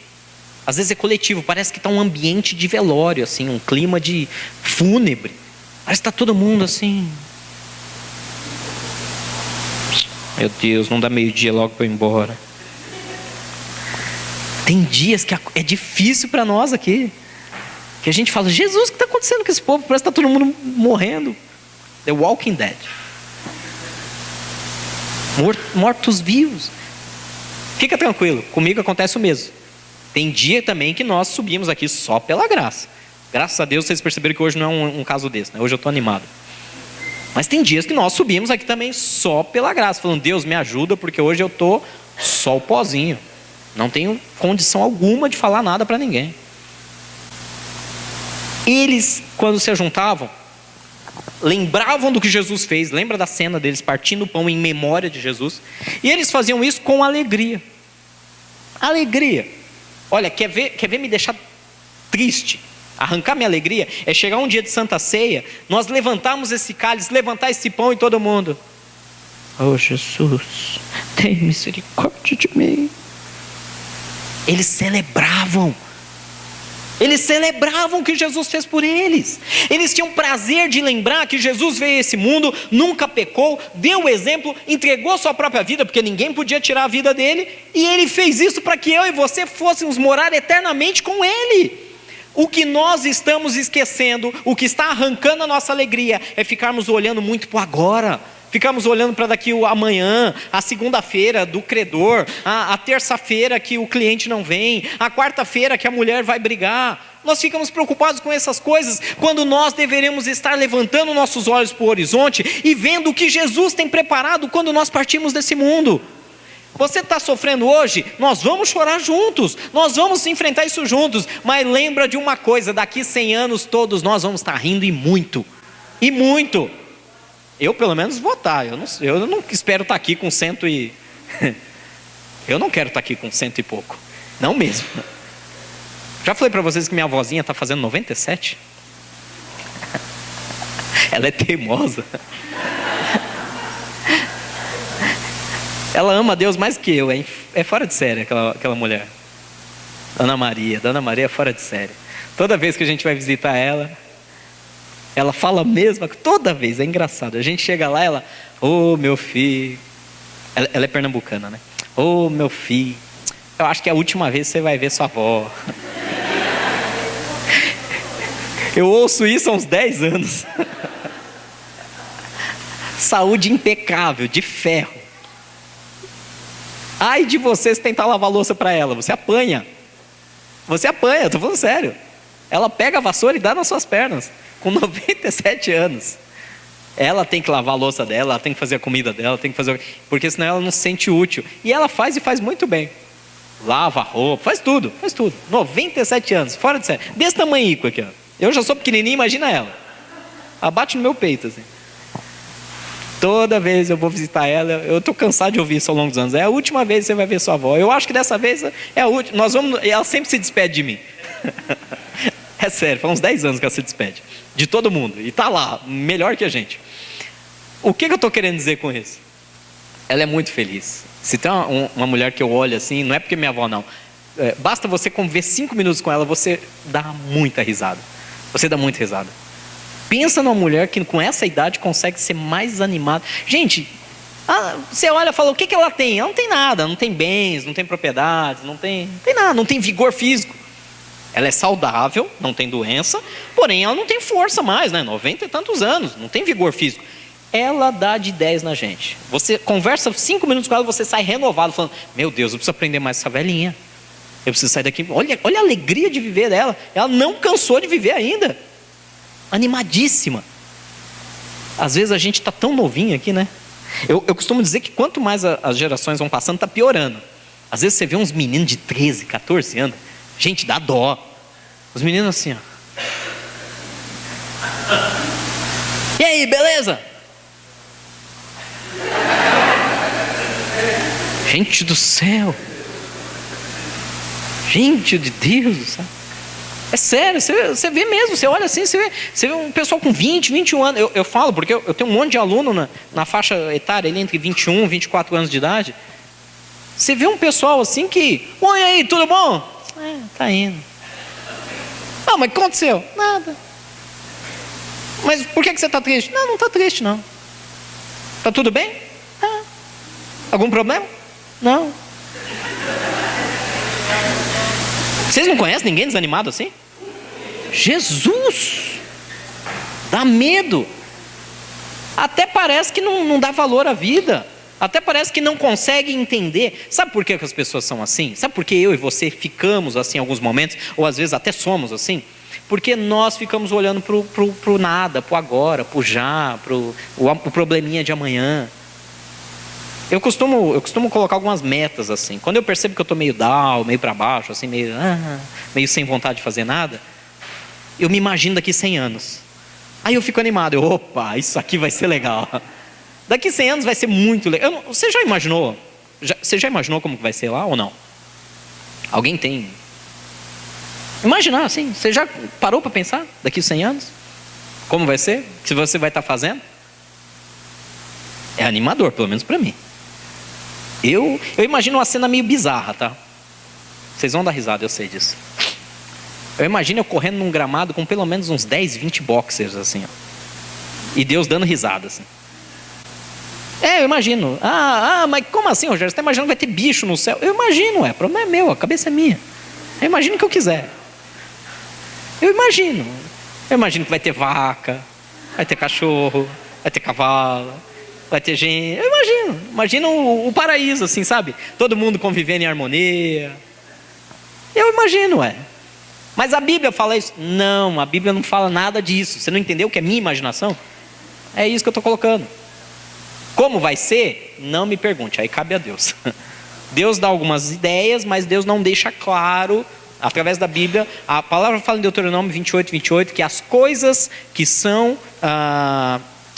Às vezes é coletivo, parece que está um ambiente de velório, assim, um clima de fúnebre. Parece que está todo mundo assim. Meu Deus, não dá meio-dia logo para eu ir embora. Tem dias que é difícil para nós aqui. Que a gente fala, Jesus, o que está acontecendo com esse povo? Parece que está todo mundo morrendo. The Walking Dead. Mortos-vivos. Fica tranquilo, comigo acontece o mesmo. Tem dia também que nós subimos aqui só pela graça. Graças a Deus vocês perceberam que hoje não é um caso desse, né? Hoje eu estou animado. Mas tem dias que nós subimos aqui também só pela graça, falando, Deus me ajuda, porque hoje eu estou só o pozinho. Não tenho condição alguma de falar nada para ninguém. Eles, quando se juntavam, lembravam do que Jesus fez. Lembra da cena deles partindo o pão em memória de Jesus? E eles faziam isso com alegria. Alegria. Olha, quer ver me deixar triste? Arrancar minha alegria é chegar um dia de Santa Ceia, nós levantarmos esse cálice, levantar esse pão e todo mundo, oh Jesus, tem misericórdia de mim. Eles celebravam o que Jesus fez por eles. Eles tinham prazer de lembrar que Jesus veio a esse mundo, nunca pecou, deu o exemplo, entregou sua própria vida, porque ninguém podia tirar a vida dele, e ele fez isso para que eu e você fôssemos morar eternamente com ele. O que nós estamos esquecendo, o que está arrancando a nossa alegria, é ficarmos olhando muito para agora. Ficamos olhando para daqui amanhã, a segunda-feira do credor, a terça-feira que o cliente não vem, a quarta-feira que a mulher vai brigar. Nós ficamos preocupados com essas coisas, quando nós deveríamos estar levantando nossos olhos para o horizonte e vendo o que Jesus tem preparado quando nós partimos desse mundo. Você está sofrendo hoje? Nós vamos chorar juntos, nós vamos enfrentar isso juntos, mas lembra de uma coisa, daqui 100 anos todos nós vamos estar rindo e muito. E muito. Eu pelo menos vou estar. Eu não espero estar aqui com eu não quero estar aqui com 100 e pouco. Não mesmo. Já falei para vocês que minha avózinha está fazendo 97? Ela é teimosa. Ela ama Deus mais que eu. É fora de série aquela mulher. Dona Maria é fora de série. Toda vez que a gente vai visitar ela fala a mesma, toda vez, é engraçado. A gente chega lá, ela, ô meu filho, ela é pernambucana, né? Ô meu filho, eu acho que é a última vez que você vai ver sua avó. Eu ouço isso há uns 10 anos. Saúde impecável, de ferro. Ai de vocês tentar lavar a louça para ela, você apanha, eu tô falando sério. Ela pega a vassoura e dá nas suas pernas, com 97 anos. Ela tem que lavar a louça dela, ela tem que fazer a comida dela, tem que fazer, porque senão ela não se sente útil. E ela faz e faz muito bem. Lava a roupa, faz tudo. 97 anos, fora de série. Desse tamanho aqui, ó. Eu já sou pequenininho, imagina ela. Ela bate no meu peito, assim. Toda vez eu vou visitar ela, eu estou cansado de ouvir isso ao longo dos anos. É a última vez que você vai ver sua avó. Eu acho que dessa vez é a última. Ela sempre se despede de mim. É sério, faz uns 10 anos que ela se despede. De todo mundo. E está lá, melhor que a gente. O que eu estou querendo dizer com isso? Ela é muito feliz. Se tem uma mulher que eu olho assim, não é porque minha avó não. Basta você conviver 5 minutos com ela, você dá muita risada. Pensa numa mulher que com essa idade consegue ser mais animada. Gente, você olha e fala, o que ela tem? Ela não tem nada, não tem bens, não tem propriedades, não tem nada, não tem vigor físico. Ela é saudável, não tem doença, porém ela não tem força mais, né? 90 e tantos anos, não tem vigor físico. Ela dá de 10 na gente. Você conversa 5 minutos com ela, você sai renovado, falando, meu Deus, eu preciso aprender mais essa velhinha. Eu preciso sair daqui. Olha a alegria de viver dela. Ela não cansou de viver ainda. Animadíssima. Às vezes a gente está tão novinho aqui, né? Eu costumo dizer que quanto mais as gerações vão passando, está piorando. Às vezes você vê uns meninos de 13, 14 anos. Gente, dá dó. Os meninos assim, ó. E aí, beleza? Gente do céu. Gente de Deus, sabe? É sério, você vê mesmo, você olha assim, você vê um pessoal com 20, 21 anos. Eu falo, porque eu tenho um monte de aluno na faixa etária, ali entre 21 e 24 anos de idade. Você vê um pessoal assim que, oi aí, tudo bom? Tá indo. Ah, mas o que aconteceu? Nada. Mas por que você está triste? Não está triste não. Tá tudo bem? Algum problema? Não. Vocês não conhecem ninguém desanimado assim? Jesus! Dá medo. Até parece que não dá valor à vida. Até parece que não consegue entender. Sabe por que as pessoas são assim? Sabe por que eu e você ficamos assim em alguns momentos? Ou às vezes até somos assim? Porque nós ficamos olhando pro nada, pro agora, pro já, pro probleminha de amanhã. Eu costumo colocar algumas metas assim. Quando eu percebo que eu estou meio down, meio para baixo, assim, meio sem vontade de fazer nada, eu me imagino daqui 100 anos. Aí eu fico animado. Opa, isso aqui vai ser legal. Daqui 100 anos vai ser muito legal. Você já imaginou? Você já imaginou como vai ser lá ou não? Alguém tem? Imaginar assim. Você já parou para pensar daqui 100 anos? Como vai ser? O que você vai estar fazendo? É animador, pelo menos para mim. Eu imagino uma cena meio bizarra, tá? Vocês vão dar risada, eu sei disso. Eu imagino eu correndo num gramado com pelo menos uns 10, 20 boxers assim, ó. E Deus dando risada assim. Eu imagino. Mas como assim, Rogério? Você está imaginando que vai ter bicho no céu? Eu imagino, o problema é meu, a cabeça é minha. Eu imagino o que eu quiser. Eu imagino que vai ter vaca, vai ter cachorro, vai ter cavalo, vai ter gente. Eu imagino o paraíso, assim, sabe? Todo mundo convivendo em harmonia. Eu imagino, Mas a Bíblia fala isso? Não, a Bíblia não fala nada disso. Você não entendeu que é minha imaginação? É isso que eu estou colocando. Como vai ser? Não me pergunte, aí cabe a Deus. Deus dá algumas ideias, mas Deus não deixa claro através da Bíblia, a palavra fala em Deuteronômio 28, que as coisas que são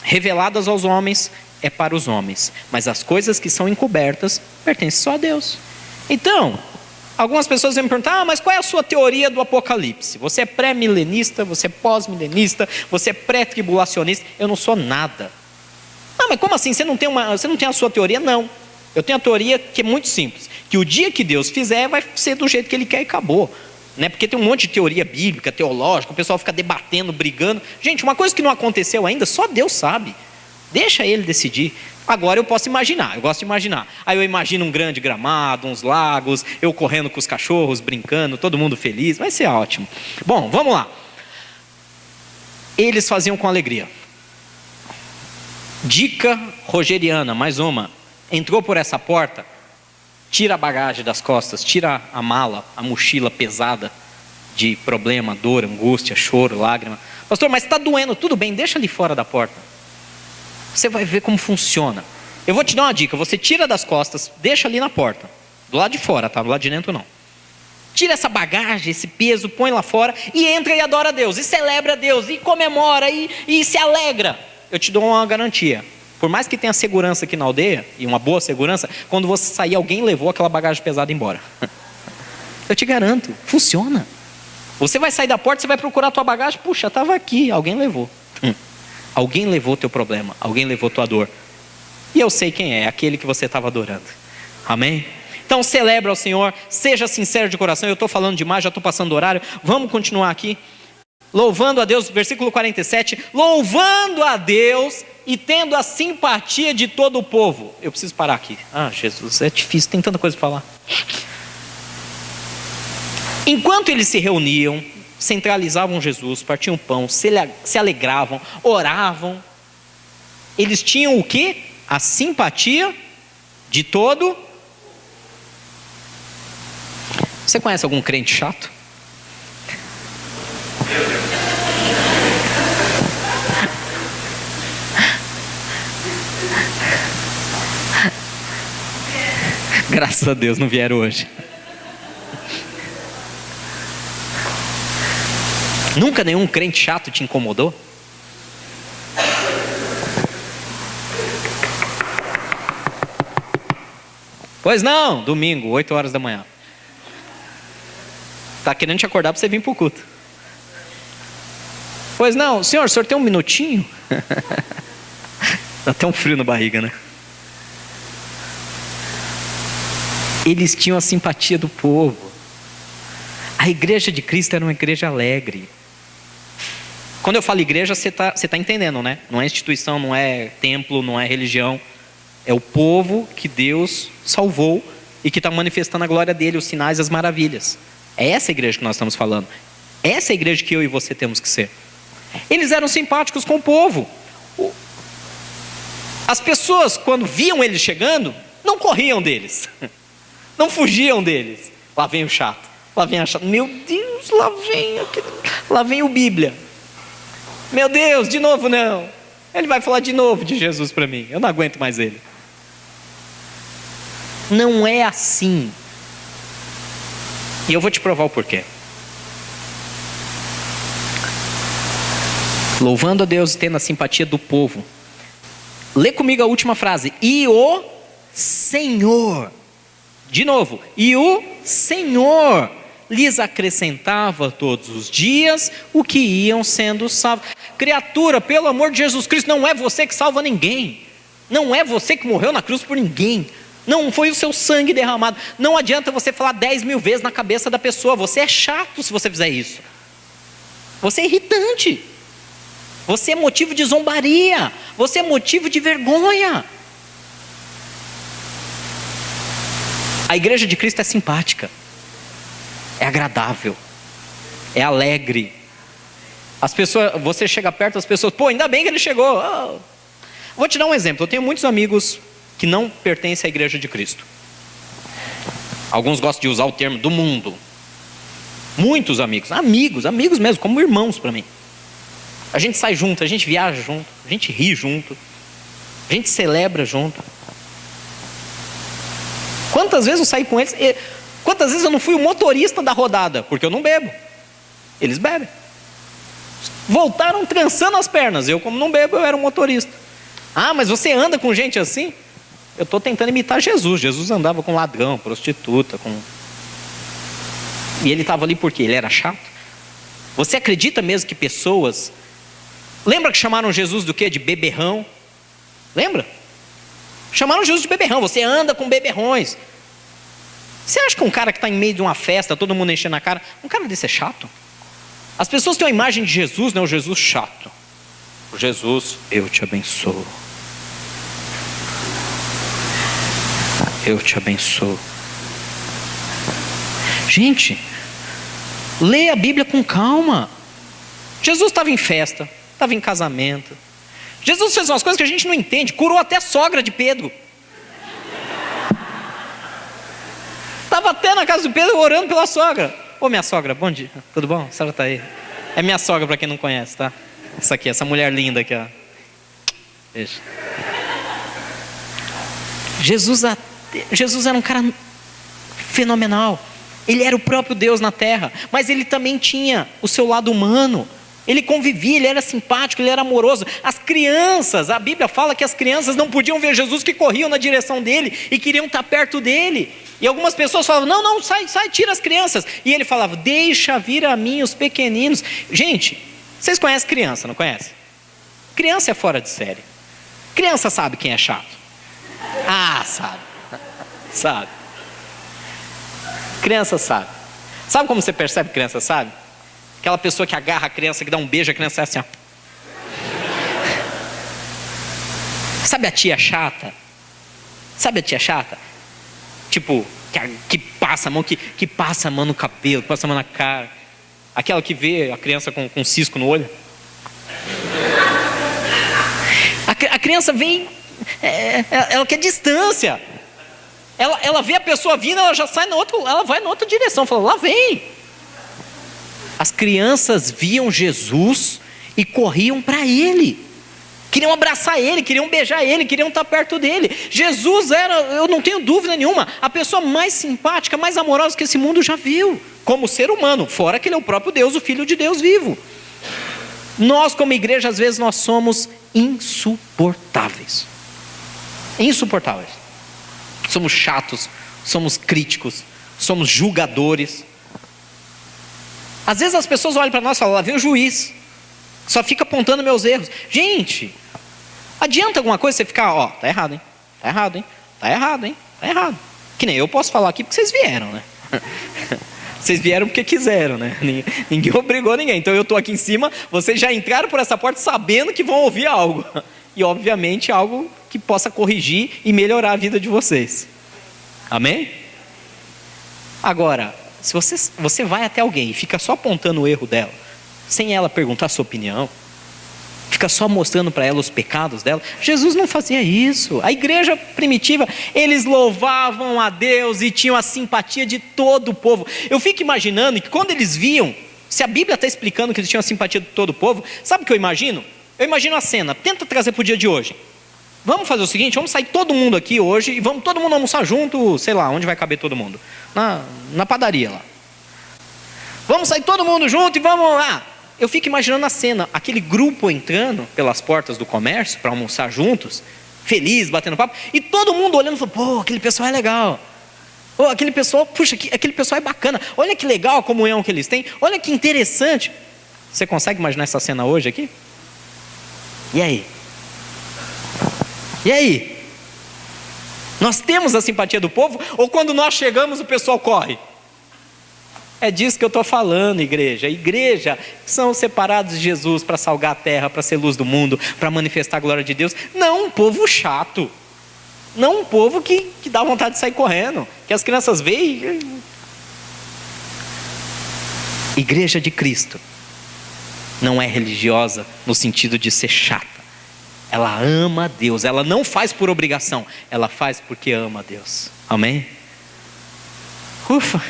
reveladas aos homens é para os homens, mas as coisas que são encobertas pertencem só a Deus. Então, algumas pessoas vão me perguntar, mas qual é a sua teoria do Apocalipse? Você é pré-milenista, você é pós-milenista, você é pré-tribulacionista? Eu não sou nada. Mas como assim? Você não tem a sua teoria? Não. Eu tenho a teoria que é muito simples, que o dia que Deus fizer vai ser do jeito que Ele quer e acabou. Porque tem um monte de teoria bíblica, teológica, o pessoal fica debatendo, brigando. Gente, uma coisa que não aconteceu ainda, só Deus sabe. Deixa Ele decidir. Agora eu posso imaginar, eu gosto de imaginar. Aí eu imagino um grande gramado, uns lagos, eu correndo com os cachorros, brincando, todo mundo feliz, vai ser ótimo. Bom, vamos lá. Eles faziam com alegria. Dica rogeriana, mais uma. Entrou por essa porta, tira a bagagem das costas, tira a mala, a mochila pesada de problema, dor, angústia, choro, lágrima. Pastor, mas está doendo, tudo bem, deixa ali fora da porta. Você vai ver como funciona. Eu vou te dar uma dica, você tira das costas, deixa ali na porta, do lado de fora, tá? Do lado de dentro não. Tira essa bagagem, esse peso, põe lá fora e entra e adora a Deus, e celebra a Deus, e comemora, e se alegra. Eu te dou uma garantia. Por mais que tenha segurança aqui na aldeia, e uma boa segurança, quando você sair, alguém levou aquela bagagem pesada embora. Eu te garanto, funciona. Você vai sair da porta, você vai procurar a tua bagagem, puxa, estava aqui, alguém levou. Alguém levou teu problema, alguém levou tua dor. E eu sei quem é, aquele que você estava adorando. Amém? Então celebra ao Senhor, seja sincero de coração. Eu estou falando demais, já estou passando o horário. Vamos continuar aqui. Louvando a Deus, versículo 47. Louvando a Deus e tendo a simpatia de todo o povo. Eu preciso parar aqui. Jesus, é difícil, tem tanta coisa para falar. Enquanto eles se reuniam, centralizavam Jesus, partiam pão, se alegravam, oravam. Eles tinham o quê? A simpatia de todo. Você conhece algum crente chato? Graças a Deus não vieram hoje. Nunca nenhum crente chato te incomodou? Pois não, domingo, 8 horas da manhã. Está querendo te acordar para você vir para o culto. Pois não, senhor, o senhor tem um minutinho? Dá até um frio na barriga, né? Eles tinham a simpatia do povo. A igreja de Cristo era uma igreja alegre. Quando eu falo igreja, você tá entendendo, né? Não é instituição, não é templo, não é religião. É o povo que Deus salvou e que está manifestando a glória dele, os sinais e as maravilhas. É essa igreja que nós estamos falando. Essa é a igreja que eu e você temos que ser. Eles eram simpáticos com o povo. As pessoas, quando viam eles chegando, não corriam deles. Não fugiam deles. Lá vem o chato. Lá vem a chata. Meu Deus, lá vem o Bíblia. Meu Deus, de novo não. Ele vai falar de novo de Jesus para mim. Eu não aguento mais ele. Não é assim. E eu vou te provar o porquê. Louvando a Deus e tendo a simpatia do povo. Lê comigo a última frase. E o Senhor. De novo. E o Senhor lhes acrescentava todos os dias o que iam sendo salvos. Criatura, pelo amor de Jesus Cristo, não é você que salva ninguém. Não é você que morreu na cruz por ninguém. Não foi o seu sangue derramado. Não adianta você falar 10.000 vezes na cabeça da pessoa. Você é chato se você fizer isso. Você é irritante. Você é motivo de zombaria. Você é motivo de vergonha. A igreja de Cristo é simpática. É agradável. É alegre. As pessoas, você chega perto das pessoas, pô, ainda bem que ele chegou. Oh. Vou te dar um exemplo. Eu tenho muitos amigos que não pertencem à igreja de Cristo. Alguns gostam de usar o termo do mundo. Muitos amigos mesmo, como irmãos para mim. A gente sai junto, a gente viaja junto, a gente ri junto, a gente celebra junto. Quantas vezes eu saí com eles? Quantas vezes eu não fui o motorista da rodada? Porque eu não bebo. Eles bebem. Voltaram trançando as pernas. Eu, como não bebo, eu era um motorista. Ah, mas você anda com gente assim? Eu estou tentando imitar Jesus. Jesus andava com ladrão, prostituta, E ele estava ali porque ele era chato. Você acredita mesmo que pessoas... Lembra que chamaram Jesus do quê? De beberrão? Lembra? Chamaram Jesus de beberrão. Você anda com beberrões. Você acha que um cara que está em meio de uma festa, todo mundo enchendo a cara, um cara desse é chato? As pessoas têm uma imagem de Jesus, né? O Jesus chato. O Jesus, eu te abençoo. Eu te abençoo. Gente, lê a Bíblia com calma. Jesus estava em festa, estava em casamento. Jesus fez umas coisas que a gente não entende. Curou até a sogra de Pedro. Estava até na casa de Pedro orando pela sogra. Ô, minha sogra, bom dia, tudo bom? A senhora está aí? É minha sogra, para quem não conhece, tá? Essa aqui, essa mulher linda aqui, ó. Beijo. Jesus era um cara fenomenal. Ele era o próprio Deus na terra, mas ele também tinha o seu lado humano. Ele convivia, ele era simpático, ele era amoroso. As crianças, a Bíblia fala que as crianças não podiam ver Jesus, que corriam na direção dele e queriam estar perto dele. E algumas pessoas falavam, não, sai, tira as crianças. E ele falava, deixa vir a mim os pequeninos. Gente, vocês conhecem criança, não conhecem? Criança é fora de série. Criança sabe quem é chato. Ah, sabe. Criança sabe. Sabe como você percebe que criança sabe? Aquela pessoa que agarra a criança, que dá um beijo, a criança é assim, ó. Sabe a tia chata? Tipo, que passa a mão, que passa a mão no cabelo, que passa a mão na cara. Aquela que vê a criança com um cisco no olho. A criança vem, ela quer distância. Ela vê a pessoa vindo, ela já sai ela vai na outra direção, fala, lá vem. As crianças viam Jesus e corriam para ele. Queriam abraçar ele, queriam beijar ele, queriam estar perto dele. Jesus era, eu não tenho dúvida nenhuma, a pessoa mais simpática, mais amorosa que esse mundo já viu. Como ser humano, fora que ele é o próprio Deus, o Filho de Deus vivo. Nós como igreja, às vezes nós somos insuportáveis. Insuportáveis. Somos chatos, somos críticos, somos julgadores. Às vezes as pessoas olham para nós e falam, lá vem o juiz, só fica apontando meus erros. Gente, adianta alguma coisa você ficar, tá errado, hein? Tá errado, hein? Tá errado, hein? Tá errado. Que nem eu posso falar aqui porque vocês vieram, né? Vocês vieram porque quiseram, né? Ninguém obrigou ninguém. Então eu estou aqui em cima, vocês já entraram por essa porta sabendo que vão ouvir algo. E obviamente algo que possa corrigir e melhorar a vida de vocês. Amém? Agora, se você vai até alguém e fica só apontando o erro dela, sem ela perguntar a sua opinião, fica só mostrando para ela os pecados dela, Jesus não fazia isso. A igreja primitiva, eles louvavam a Deus e tinham a simpatia de todo o povo. Eu fico imaginando que quando eles viam, se a Bíblia está explicando que eles tinham a simpatia de todo o povo, sabe o que eu imagino? Eu imagino a cena, tenta trazer para o dia de hoje. Vamos fazer o seguinte, vamos sair todo mundo aqui hoje e vamos todo mundo almoçar junto, sei lá, onde vai caber todo mundo? Na padaria lá. Vamos sair todo mundo junto e vamos lá. Eu fico imaginando a cena, aquele grupo entrando pelas portas do comércio para almoçar juntos, feliz, batendo papo, e todo mundo olhando e falando, pô, aquele pessoal é legal. Pô, aquele pessoal, puxa, aquele pessoal é bacana. Olha que legal a comunhão que eles têm. Olha que interessante. Você consegue imaginar essa cena hoje aqui? E aí? E aí? Nós temos a simpatia do povo? Ou quando nós chegamos o pessoal corre? É disso que eu estou falando, igreja. Igreja são separados de Jesus para salgar a terra, para ser luz do mundo, para manifestar a glória de Deus. Não um povo chato. Não um povo que dá vontade de sair correndo. Que as crianças veem. Igreja de Cristo não é religiosa no sentido de ser chata. Ela ama a Deus, ela não faz por obrigação, ela faz porque ama a Deus. Amém? Ufa!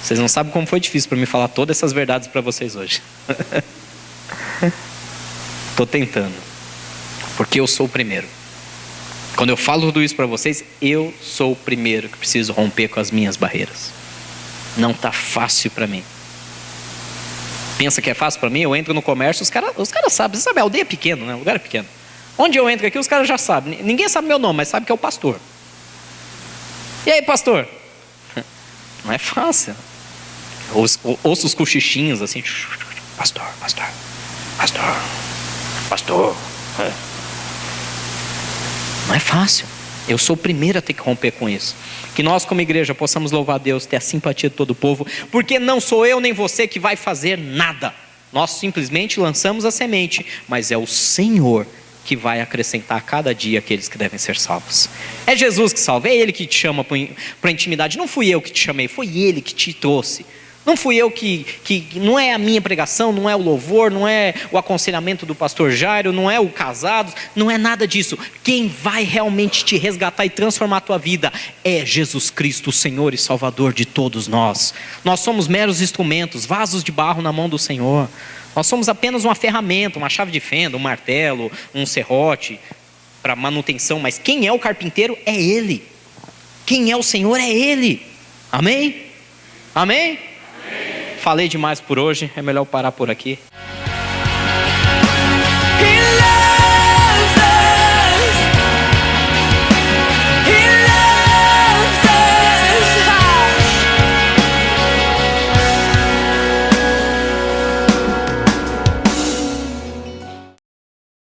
Vocês não sabem como foi difícil para mim falar todas essas verdades para vocês hoje. Estou tentando, porque eu sou o primeiro. Quando eu falo tudo isso para vocês, eu sou o primeiro que preciso romper com as minhas barreiras. Não está fácil para mim. Pensa que é fácil para mim? Eu entro no comércio, os caras sabem. Você sabe, a aldeia é pequena, né? O lugar é pequeno. Onde eu entro aqui, os caras já sabem. Ninguém sabe meu nome, mas sabe que é o pastor. E aí, pastor? Não é fácil. Ouço os cochichinhos assim. Pastor, pastor, pastor, pastor. Não é fácil. Eu sou o primeiro a ter que romper com isso. Que nós como igreja possamos louvar a Deus, ter a simpatia de todo o povo, porque não sou eu nem você que vai fazer nada. Nós simplesmente lançamos a semente, mas é o Senhor que vai acrescentar a cada dia aqueles que devem ser salvos. É Jesus que salva, é Ele que te chama para a intimidade. Não fui eu que te chamei, foi Ele que te trouxe. Não fui eu que não é a minha pregação, não é o louvor, não é o aconselhamento do pastor Jairo, não é o casados, não é nada disso. Quem vai realmente te resgatar e transformar a tua vida é Jesus Cristo, o Senhor e Salvador de todos nós. Nós somos meros instrumentos, vasos de barro na mão do Senhor. Nós somos apenas uma ferramenta, uma chave de fenda, um martelo, um serrote para manutenção. Mas quem é o carpinteiro é Ele. Quem é o Senhor é Ele. Amém? Amém? Falei demais por hoje, é melhor parar por aqui.